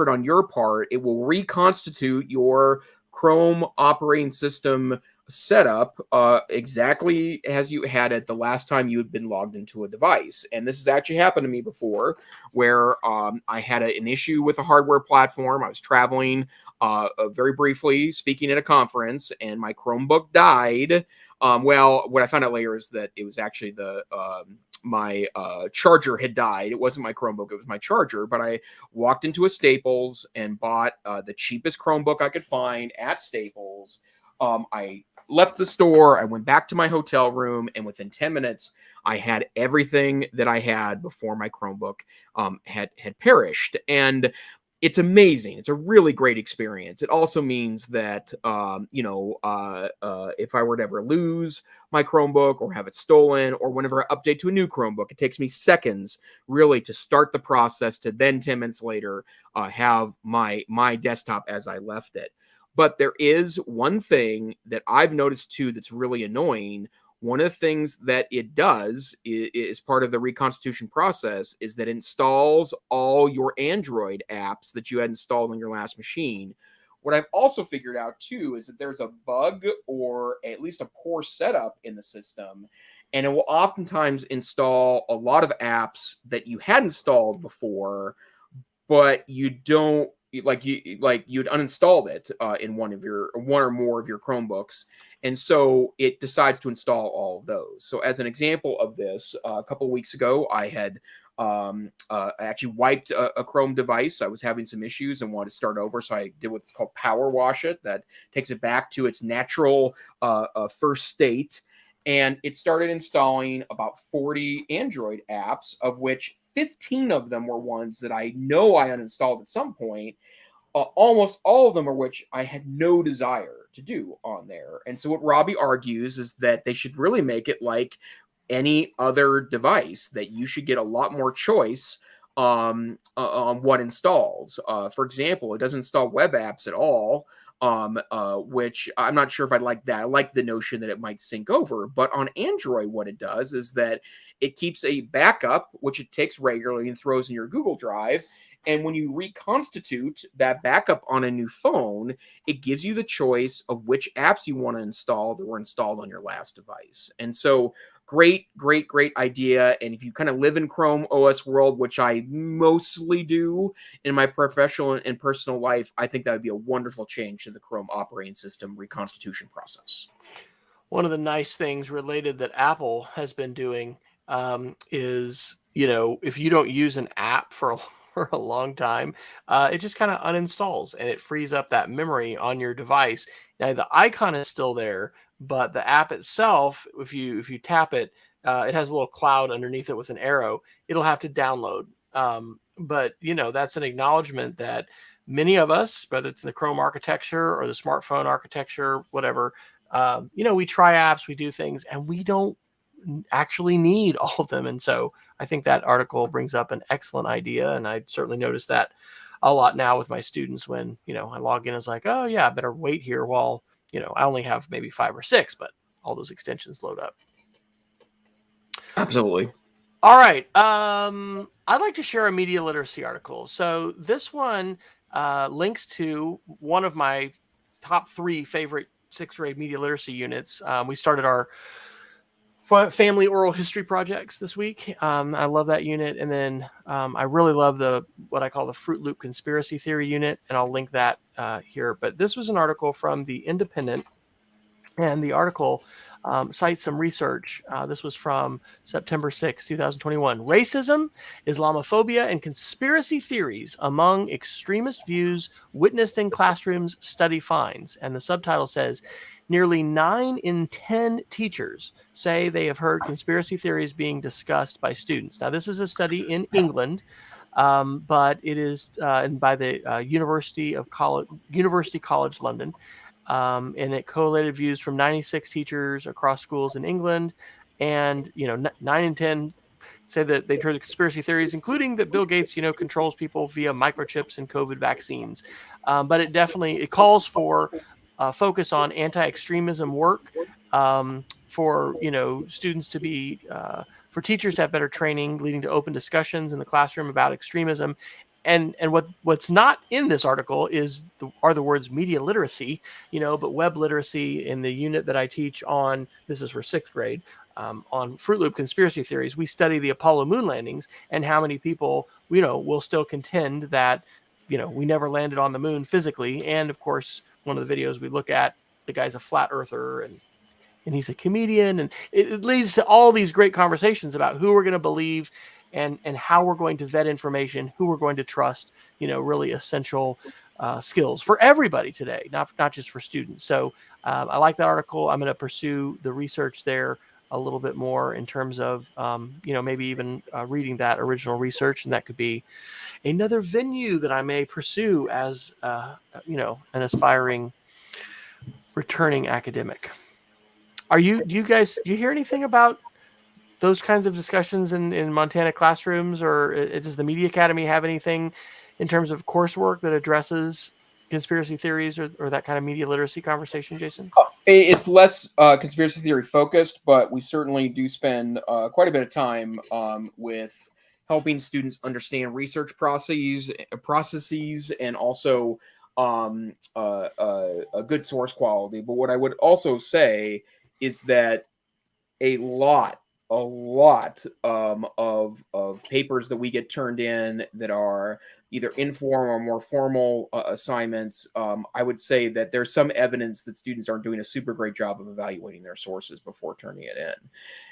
on your part, it will reconstitute your Chrome operating system setup exactly as you had it the last time you had been logged into a device. And this has actually happened to me before, where I had an issue with a hardware platform. I was traveling very briefly, speaking at a conference, and my Chromebook died. Well, what I found out later is that it was actually my charger had died. It wasn't my Chromebook, it was my charger. But I walked into a Staples and bought the cheapest Chromebook I could find at Staples. I left the store, I went back to my hotel room, and within 10 minutes, I had everything that I had before my Chromebook had perished. And it's amazing. It's a really great experience. It also means that, if I were to ever lose my Chromebook or have it stolen, or whenever I update to a new Chromebook, it takes me seconds really to start the process to then 10 minutes later have my desktop as I left it. But there is one thing that I've noticed too that's really annoying. One of the things that it does is part of the reconstitution process is that it installs all your Android apps that you had installed on your last machine. What I've also figured out too is that there's a bug or at least a poor setup in the system, and it will oftentimes install a lot of apps that you had installed before, but you don't you'd uninstalled it in one or more of your Chromebooks, and so it decides to install all of those. So as an example of this, a couple of weeks ago, I had actually wiped a Chrome device. I was having some issues and wanted to start over, so I did what's called power wash it. That takes it back to its natural first state. And it started installing about 40 Android apps, of which 15 of them were ones that I know I uninstalled at some point. Almost all of them are which I had no desire to do on there. And so what Robbie argues is that they should really make it like any other device, that you should get a lot more choice on what installs. For example, it doesn't install web apps at all, which I'm not sure if I like that. I like the notion that it might sync over. But on Android, what it does is that it keeps a backup, which it takes regularly and throws in your Google Drive. And when you reconstitute that backup on a new phone, it gives you the choice of which apps you want to install that were installed on your last device. And so great idea. And if you kind of live in Chrome OS world, which I mostly do in my professional and personal life, I think that would be a wonderful change to the Chrome operating system reconstitution process. One of the nice things related that Apple has been doing is, if you don't use an app for a long time, it just kind of uninstalls and it frees up that memory on your device. Now the icon is still there, but the app itself, if you tap it, it has a little cloud underneath it with an arrow. It'll have to download. But that's an acknowledgement that many of us, whether it's in the Chrome architecture or the smartphone architecture, whatever, we try apps, we do things, and we don't actually need all of them. And so I think that article brings up an excellent idea. And I certainly notice that a lot now with my students when, I log in, it's like, oh yeah, I better wait here while, I only have maybe 5 or 6, but all those extensions load up. Absolutely. All right. I'd like to share a media literacy article. So this one links to one of my top 3 favorite 6th grade media literacy units. We started our family oral history projects this week. I love that unit. And then I really love what I call the Fruit Loop conspiracy theory unit. And I'll link that here. But this was an article from The Independent. And the article cites some research. This was from September 6, 2021. Racism, Islamophobia, and conspiracy theories among extremist views witnessed in classrooms, study finds. And the subtitle says, nearly 9 in 10 teachers say they have heard conspiracy theories being discussed by students. Now, this is a study in England, but it is by the University College London. And it collated views from 96 teachers across schools in England. And, 9 in 10 say that they've heard conspiracy theories, including that Bill Gates, controls people via microchips and COVID vaccines. But it calls for focus on anti-extremism work, for students to be for teachers to have better training, leading to open discussions in the classroom about extremism. And what's not in this article are the words media literacy, but web literacy. In the unit that I teach on, this is for 6th grade, on Fruit Loop conspiracy theories, we study the Apollo moon landings and how many people will still contend that we never landed on the moon physically. And of course, one of the videos we look at, the guy's a flat earther and he's a comedian, and it leads to all these great conversations about who we're going to believe and how we're going to vet information, who we're going to trust, really essential skills for everybody today, not just for students. So I like that article. I'm going to pursue the research there a little bit more in terms of, maybe even reading that original research, and that could be another venue that I may pursue as, an aspiring returning academic. Do you hear anything about those kinds of discussions in Montana classrooms, or does the Media Academy have anything in terms of coursework that addresses conspiracy theories or that kind of media literacy conversation, Jason? It's less conspiracy theory focused, but we certainly do spend quite a bit of time with helping students understand research processes and also a good source quality. But what I would also say is that a lot of papers that we get turned in that are either informal or more formal assignments, I would say that there's some evidence that students aren't doing a super great job of evaluating their sources before turning it in.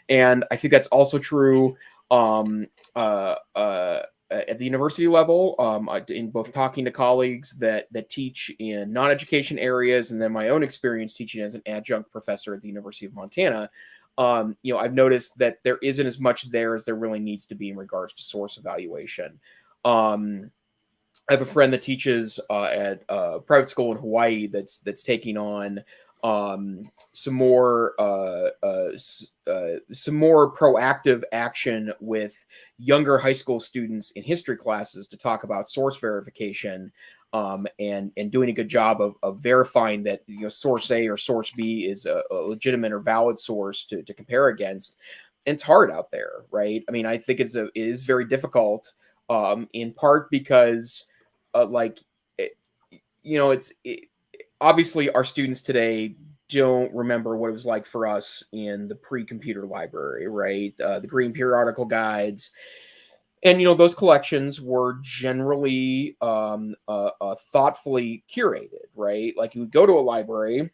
And I think that's also true at the university level, in both talking to colleagues that teach in non-education areas, and then my own experience teaching as an adjunct professor at the University of Montana. I've noticed that there isn't as much there as there really needs to be in regards to source evaluation. I have a friend that teaches at a private school in Hawaii that's taking on some more proactive action with younger high school students in history classes to talk about source verification, and doing a good job of verifying that source A or source B is a legitimate or valid source to compare against. And it's hard out there, right? I mean, I think it is very difficult, in part because obviously our students today don't remember what it was like for us in the pre-computer library, right? The green periodical guides. And those collections were generally thoughtfully curated, right? Like you would go to a library,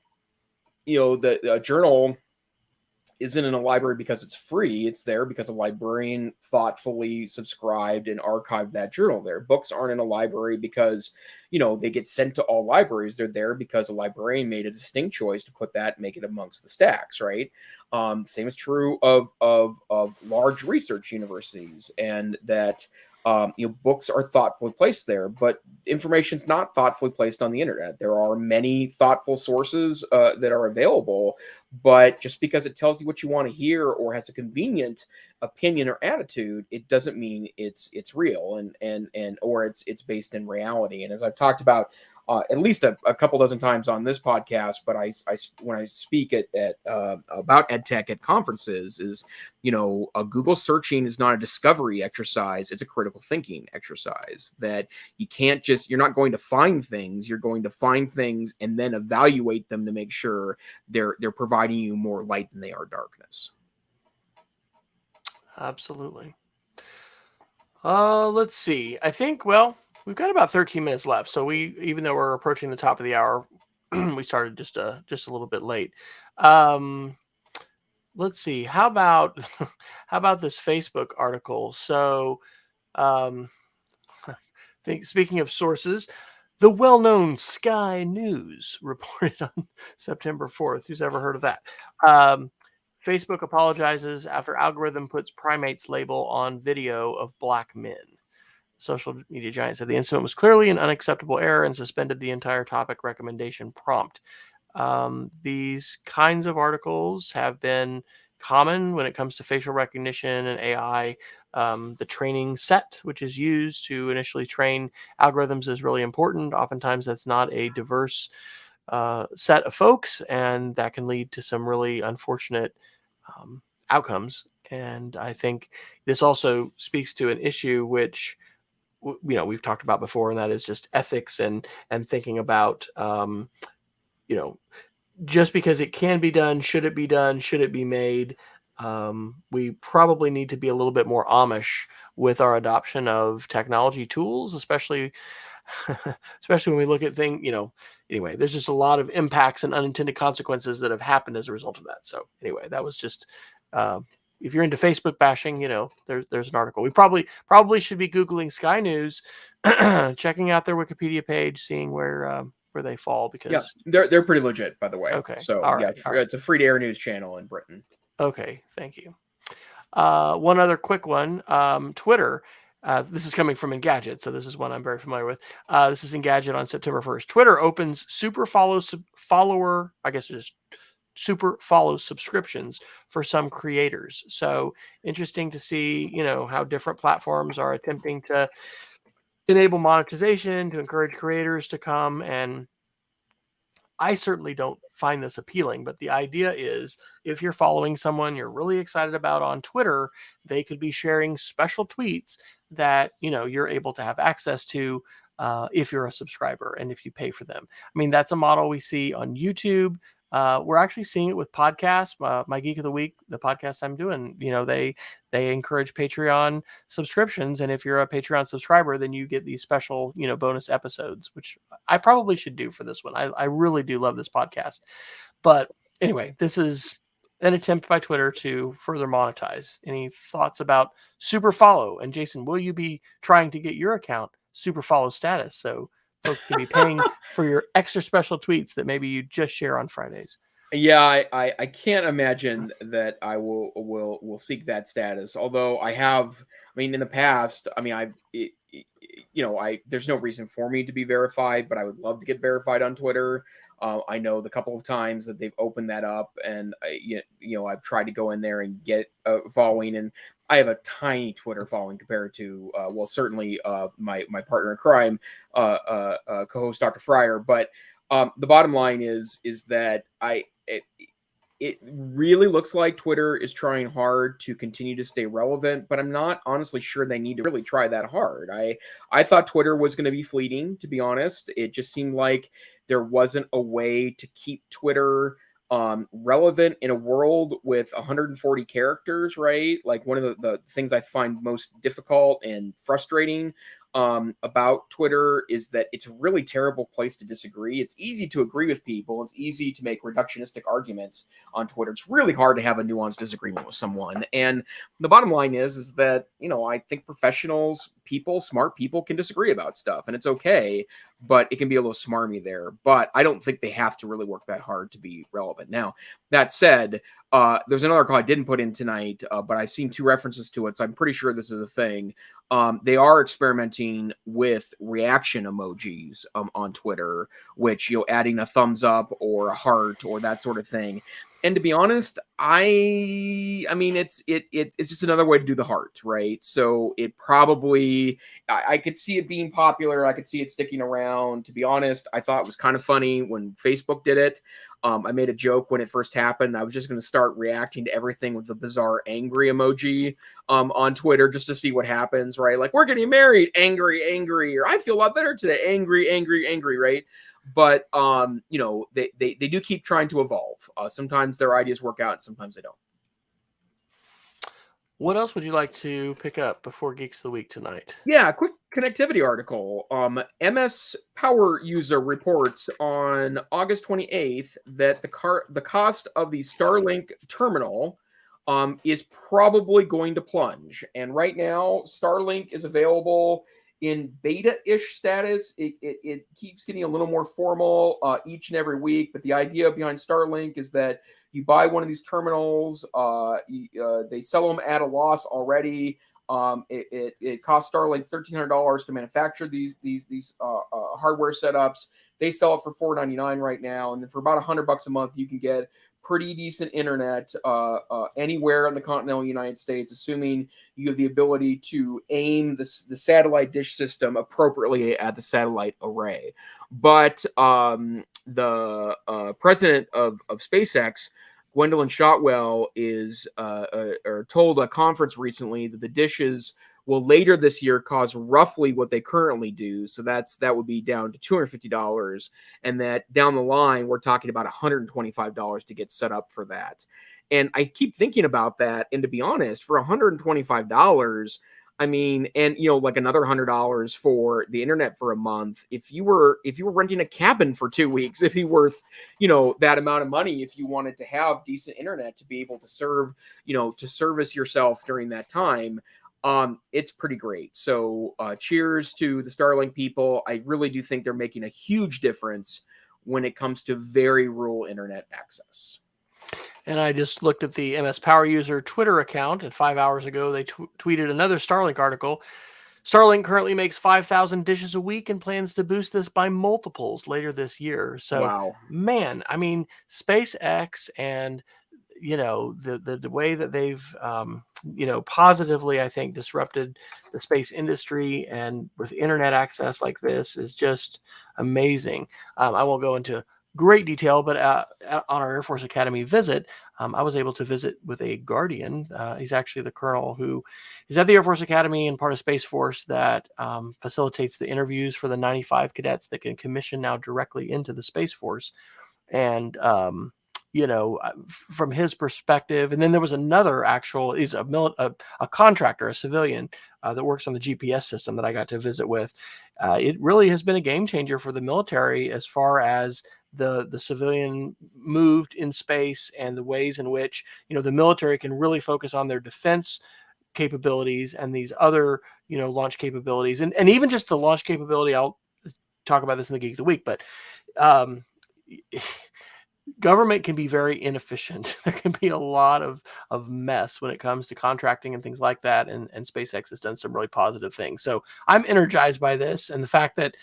the journal isn't in a library because it's free. It's there because a librarian thoughtfully subscribed and archived that journal there. Books aren't in a library because, they get sent to all libraries. They're there because a librarian made a distinct choice to put that, make it amongst the stacks, right? Same is true of large research universities, and that, books are thoughtfully placed there, but information's not thoughtfully placed on the internet. There are many thoughtful sources that are available, but just because it tells you what you want to hear or has a convenient opinion or attitude, it doesn't mean it's real and or it's based in reality. And as I've talked about at least a couple dozen times on this podcast, but I when I speak at about EdTech at conferences, is a Google searching is not a discovery exercise; it's a critical thinking exercise. That you're not going to find things; you're going to find things and then evaluate them to make sure they're providing you more light than they are darkness. Absolutely. Let's see. I think, we've got about 13 minutes left. So even though we're approaching the top of the hour, we started just a little bit late. Let's see. How about this Facebook article? So, speaking of sources, the well-known Sky News reported on September 4th. Who's ever heard of that? Facebook apologizes after algorithm puts primates label on video of black men. Social media giant said the incident was clearly an unacceptable error and suspended the entire topic recommendation prompt. These kinds of articles have been common when it comes to facial recognition and AI. The training set, which is used to initially train algorithms, is really important. Oftentimes that's not a diverse set of folks, and that can lead to some really unfortunate outcomes. And I think this also speaks to an issue which we've talked about before, and that is just ethics and thinking about just because it can be done, should it be done, should it be made. We probably need to be a little bit more Amish with our adoption of technology tools, especially when we look at things, anyway, there's just a lot of impacts and unintended consequences that have happened as a result of that. So anyway, that was just if you're into Facebook bashing, there's an article. We probably should be Googling Sky News, checking out their Wikipedia page, seeing where they fall, because they're pretty legit, by the way. Okay. So All right. it's a free to air news channel in Britain. Okay, thank you. One other quick one. Twitter. This is coming from Engadget, so this is one I'm very familiar with. This is Engadget on September 1st. Twitter opens super follower, I guess it's just super follow subscriptions for some creators. So interesting to see, how different platforms are attempting to enable monetization to encourage creators to come. And I certainly don't find this appealing, but the idea is, if you're following someone you're really excited about on Twitter, they could be sharing special tweets that, you're able to have access to if you're a subscriber and if you pay for them. I mean, that's a model we see on YouTube. We're actually seeing it with podcasts. My Geek of the Week, the podcast I'm doing, they encourage Patreon subscriptions, and if you're a Patreon subscriber, then you get these special, bonus episodes, which I probably should do for this one. I really do love this podcast. But anyway, this is an attempt by Twitter to further monetize. Any thoughts about super follow? And Jason, will you be trying to get your account super follow status, so folks can be paying for your extra special tweets that maybe you just share on Fridays? Yeah, I can't imagine that I will seek that status. Although in the past, there's no reason for me to be verified, but I would love to get verified on Twitter. I know the couple of times that they've opened that up, and I've tried to go in there and get a following, and I have a tiny Twitter following compared to, certainly my partner in crime, co-host Dr. Fryer. But the bottom line is that it really looks like Twitter is trying hard to continue to stay relevant, but I'm not honestly sure they need to really try that hard. I thought Twitter was going to be fleeting, to be honest. It just seemed like there wasn't a way to keep Twitter relevant in a world with 140 characters, right? Like, one of the things I find most difficult and frustrating about Twitter is that it's a really terrible place to disagree. It's easy to agree with people. It's easy to make reductionistic arguments on Twitter. It's really hard to have a nuanced disagreement with someone. And the bottom line is that, I think smart people can disagree about stuff, and it's okay, but it can be a little smarmy there. But I don't think they have to really work that hard to be relevant. Now, that said, there's another article I didn't put in tonight, but I've seen 2 references to it, so I'm pretty sure this is a thing. They are experimenting with reaction emojis on Twitter, which, adding a thumbs up or a heart or that sort of thing. And to be honest, it's just another way to do the heart, right? So it probably, I could see it being popular. I could see it sticking around. To be honest, I thought it was kind of funny when Facebook did it. I made a joke when it first happened. I was just going to start reacting to everything with the bizarre angry emoji on Twitter just to see what happens, right? Like, we're getting married, angry, or I feel a lot better today, angry, right? But they do keep trying to evolve. Sometimes their ideas work out, and sometimes they don't. What else would you like to pick up before Geeks of the Week tonight? Yeah, quick connectivity article. MS Power User reports on August 28th that the cost of the Starlink terminal is probably going to plunge. And right now, Starlink is available in beta-ish status. It keeps getting a little more formal each and every week, but the idea behind Starlink is that you buy one of these terminals, they sell them at a loss already. It costs Starlink $1,300 to manufacture these hardware setups. They sell it for $499 right now, and then for about $100 a month, you can get pretty decent internet anywhere in the continental United States, assuming you have the ability to aim the satellite dish system appropriately at the satellite array. But the president of SpaceX, Gwendolyn Shotwell, is told a conference recently that the dishes will later this year cost roughly what they currently do. So that would be down to $250. And that down the line, we're talking about $125 to get set up for that. And I keep thinking about that. And to be honest, for $125, I mean, and like another $100 for the internet for a month. If you were renting a cabin for 2 weeks, it'd be worth, that amount of money if you wanted to have decent internet to be able to serve, to service yourself during that time. It's pretty great. So cheers to the Starlink people. I really do think they're making a huge difference when it comes to very rural internet access. And I just looked at the MS Power User Twitter account, and 5 hours ago they tweeted another Starlink article. Starlink currently makes 5,000 dishes a week and plans to boost this by multiples later this year. So, Wow. man, I mean, SpaceX and the way that they've positively, I think, disrupted the space industry, and with internet access like this is just amazing. I won't go into great detail, but on our Air Force Academy visit, I was able to visit with a Guardian. He's actually the colonel who is at the Air Force Academy and part of Space Force that facilitates the interviews for the 95 cadets that can commission now directly into the Space Force. And from his perspective. And then there was another he's a contractor, a civilian that works on the GPS system that I got to visit with. It really has been a game changer for the military as far as the civilian moved in space, and the ways in which, the military can really focus on their defense capabilities and these other, launch capabilities. And even just the launch capability, I'll talk about this in the Geek of the Week, but government can be very inefficient. There can be a lot of mess when it comes to contracting and things like that. And SpaceX has done some really positive things. So I'm energized by this, and the fact that,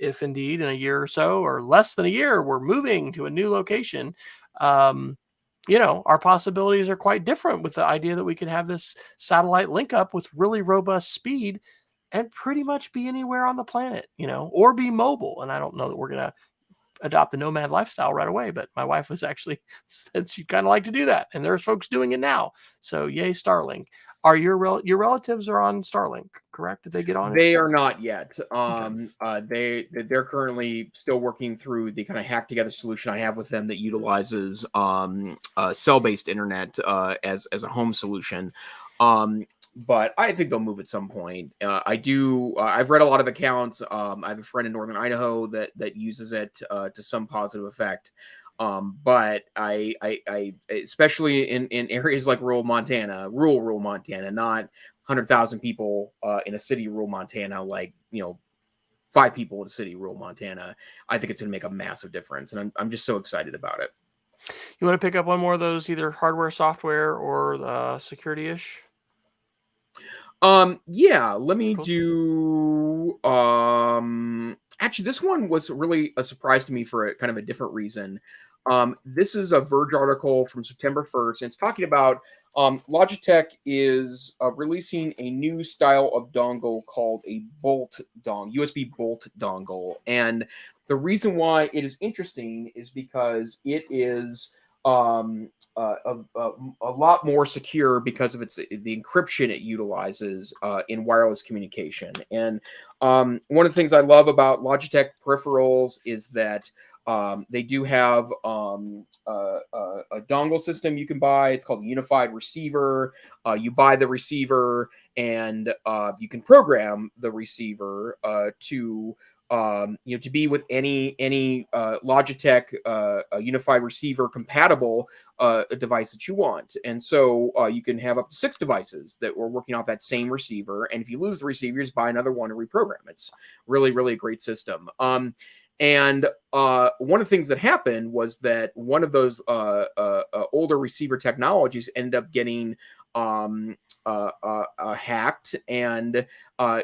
if indeed in a year or so, or less than a year, we're moving to a new location, our possibilities are quite different with the idea that we could have this satellite link up with really robust speed and pretty much be anywhere on the planet, or be mobile. And I don't know that we're going to adopt the nomad lifestyle right away, but my wife was actually said she'd kind of like to do that, and there's folks doing it now. So yay, Starlink. Are your relatives are on Starlink, correct? Did they get on it? They are not yet. Okay. They're currently still working through the kind of hack together solution I have with them that utilizes cell-based internet as a home solution. But I think they'll move at some point. I've read a lot of accounts. I have a friend in Northern Idaho that uses it to some positive effect. But I especially in areas like rural Montana, not 100,000 people in a city, rural Montana, like 5 people in a city, rural Montana. I think it's going to make a massive difference, and I'm just so excited about it. You want to pick up one more of those, either hardware, software, or security-ish? Yeah, let me Cool. do actually this one was really a surprise to me for a kind of a different reason. This is a Verge article from September 1st, and it's talking about Logitech is releasing a new style of dongle called a bolt dongle, USB bolt dongle. And the reason why it is interesting is because it is a lot more secure because of the encryption it utilizes in wireless communication. And one of the things I love about Logitech peripherals is that they do have a dongle system you can buy. It's called a unified receiver. You buy the receiver, and you can program the receiver to to be with any Logitech unified receiver compatible device that you want. And so you can have up to 6 devices that were working off that same receiver. And if you lose the receiver, you just buy another one and reprogram. It's really, really a great system. And one of the things that happened was that one of those older receiver technologies ended up getting hacked, and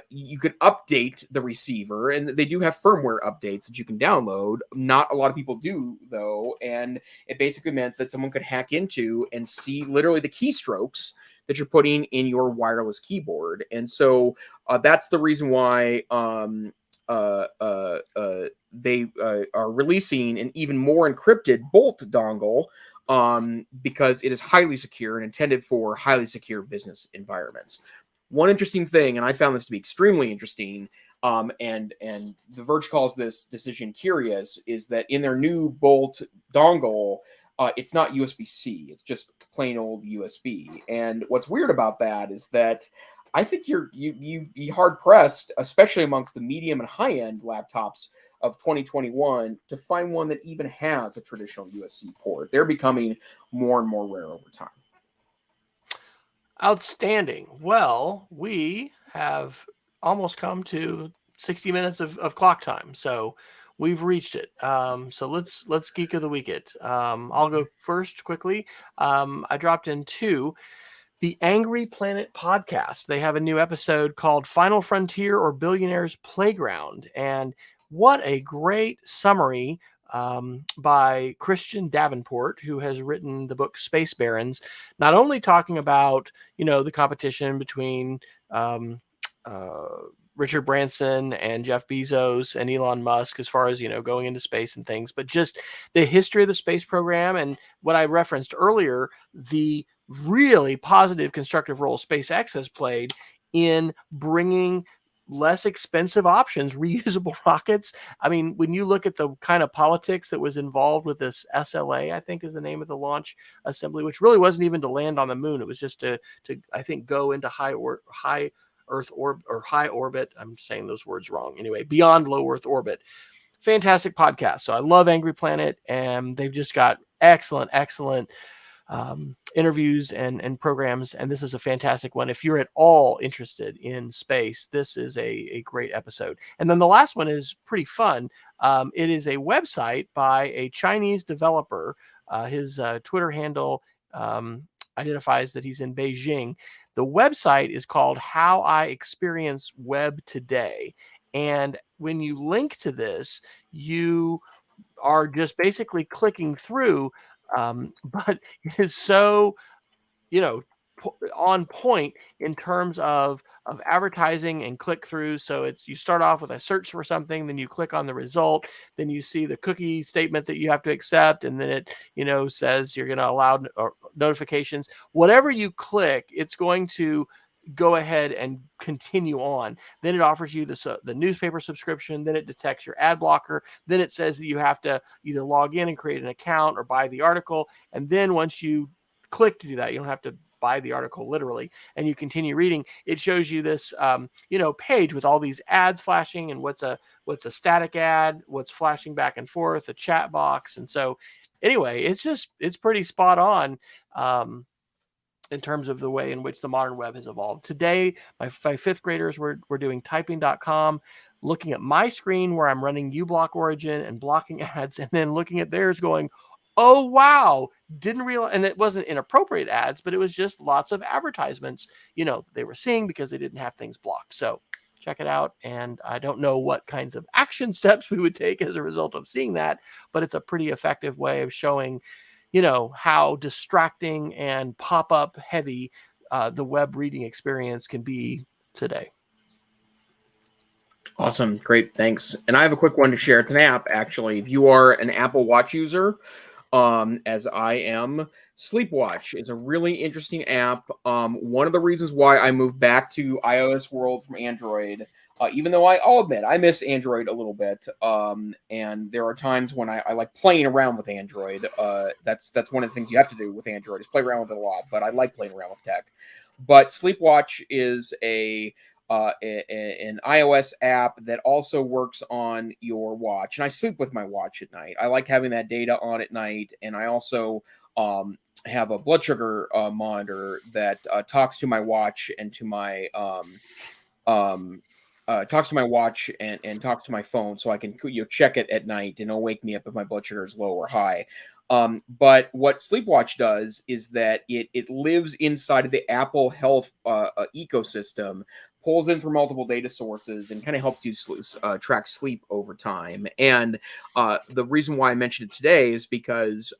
you could update the receiver, and they do have firmware updates that you can download. Not a lot of people do, though, and it basically meant that someone could hack into and see literally the keystrokes that you're putting in your wireless keyboard. And so that's the reason why they are releasing an even more encrypted bolt dongle, because it is highly secure and intended for highly secure business environments. One interesting thing, and I found this to be extremely interesting, and The Verge calls this decision curious, is that in their new bolt dongle, it's not USB-C, it's just plain old USB. And what's weird about that is that I think you be hard pressed, especially amongst the medium and high end laptops of 2021, to find one that even has a traditional USB port. They're becoming more and more rare over time. Outstanding. Well, we have almost come to 60 minutes of clock time, so we've reached it. So let's geek of the week it. I'll go first quickly. I dropped in two. The Angry Planet podcast. They have a new episode called Final Frontier or Billionaire's Playground. And what a great summary by Christian Davenport, who has written the book Space Barons, not only talking about, the competition between Richard Branson and Jeff Bezos and Elon Musk as far as, going into space and things, but just the history of the space program and what I referenced earlier, the really positive, constructive role SpaceX has played in bringing less expensive options, reusable rockets. I mean, when you look at the kind of politics that was involved with this SLA, I think is the name of the launch assembly, which really wasn't even to land on the moon. It was just to I think, go into high Earth orbit or high orbit. I'm saying those words wrong. Anyway, beyond low Earth orbit. Fantastic podcast. So I love Angry Planet, and they've just got excellent interviews and programs, and this is a fantastic one. If you're at all interested in space, this is a great episode. And then the last one is pretty fun. It is a website by a Chinese developer. His Twitter handle identifies that he's in Beijing. The website is called How I Experience Web Today. And when you link to this, you are just basically clicking through, but it is so, on point in terms of advertising and click through. So you start off with a search for something, then you click on the result, then you see the cookie statement that you have to accept, and then it says you're going to allow notifications. Whatever you click, it's going to go ahead and continue on. Then it offers you the newspaper subscription. Then it detects your ad blocker. Then it says that you have to either log in and create an account or buy the article. And then once you click to do that, you don't have to buy the article literally, and you continue reading. It shows you this page with all these ads flashing, and what's a static ad, what's flashing back and forth, a chat box. And so anyway, it's pretty spot on in terms of the way in which the modern web has evolved. Today, my fifth graders were doing typing.com, looking at my screen where I'm running uBlock Origin and blocking ads, and then looking at theirs going, oh, wow, didn't realize. And it wasn't inappropriate ads, but it was just lots of advertisements, they were seeing because they didn't have things blocked. So check it out. And I don't know what kinds of action steps we would take as a result of seeing that, but it's a pretty effective way of showing how distracting and pop-up heavy the web reading experience can be today. Awesome. Great. Thanks. And I have a quick one to share. It's an app, actually. If you are an Apple Watch user, as I am, Sleepwatch is a really interesting app. One of the reasons why I moved back to iOS world from Android, even though I'll admit I miss Android a little bit, and there are times when I like playing around with Android. That's one of the things you have to do with Android is play around with it a lot, but I like playing around with tech. But Sleepwatch is an iOS app that also works on your watch, and I sleep with my watch at night. I like having that data on at night, and I also have a blood sugar monitor that talks to my watch and to my talks to my watch and talks to my phone, so I can check it at night, and it'll wake me up if my blood sugar is low or high. But what Sleepwatch does is that it lives inside of the Apple Health ecosystem, pulls in from multiple data sources, and kind of helps you track sleep over time. And the reason why I mentioned it today is because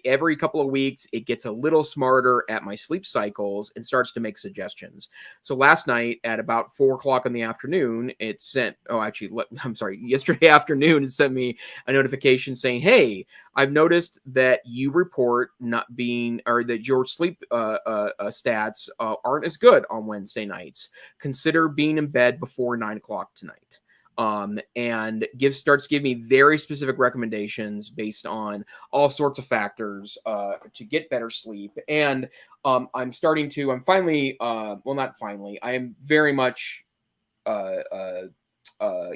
every couple of weeks, it gets a little smarter at my sleep cycles and starts to make suggestions. So last night at about 4 o'clock in the afternoon, it sent, yesterday afternoon, it sent me a notification saying, hey, I've noticed that you report not being, or that your sleep stats aren't as good on Wednesday nights. Consider being in bed before 9 o'clock tonight. and starts giving me very specific recommendations based on all sorts of factors to get better sleep. And I'm finally, well, not finally, I am very much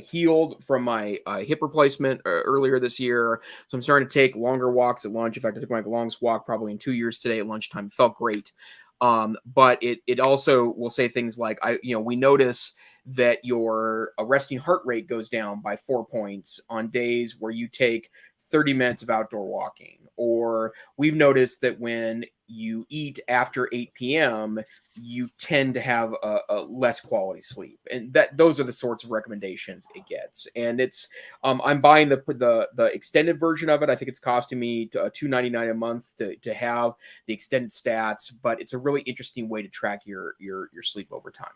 healed from my hip replacement earlier this year. So I'm starting to take longer walks at lunch. In fact, I took my longest walk probably in 2 years today at lunchtime. It felt great. But it also will say things like, we notice that your resting heart rate goes down by 4 points on days where you take 30 minutes of outdoor walking. Or we've noticed that when you eat after 8 p.m., you tend to have a less quality sleep. And those are the sorts of recommendations it gets. And it's I'm buying the extended version of it. I think it's costing me $2.99 a month to have the extended stats, but it's a really interesting way to track your sleep over time.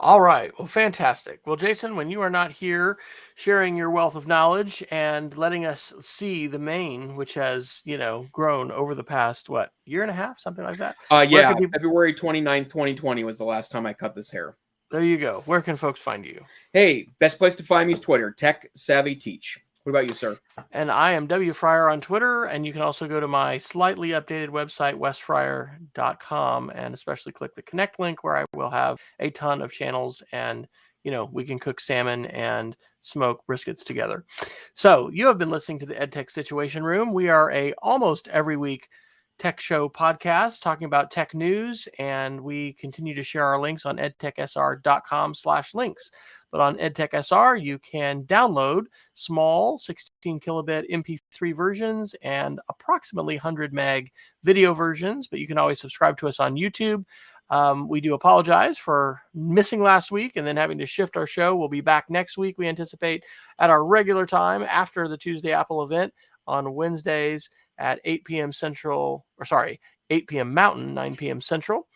All right. Well, fantastic. Well, Jason, when you are not here sharing your wealth of knowledge and letting us see the Maine, which has, grown over the past, year and a half, something like that? Yeah, February 29th, 2020 was the last time I cut this hair. There you go. Where can folks find you? Hey, best place to find me is Twitter, Tech Savvy Teach. What about you, sir? And I am W. Fryer on Twitter, and you can also go to my slightly updated website, westfryer.com, and especially click the connect link where I will have a ton of channels, and we can cook salmon and smoke briskets together. So you have been listening to the EdTech Situation Room. We are a almost every week tech show podcast talking about tech news, and we continue to share our links on edtechsr.com/links. But on EdTech SR, you can download small 16 kilobit MP3 versions and approximately 100 meg video versions, but you can always subscribe to us on YouTube. We do apologize for missing last week and then having to shift our show. We'll be back next week, we anticipate, at our regular time after the Tuesday Apple event on Wednesdays at 8 p.m. Central, 8 p.m. Mountain, 9 p.m. Central.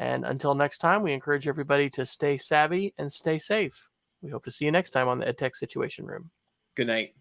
And until next time, we encourage everybody to stay savvy and stay safe. We hope to see you next time on the EdTech Situation Room. Good night.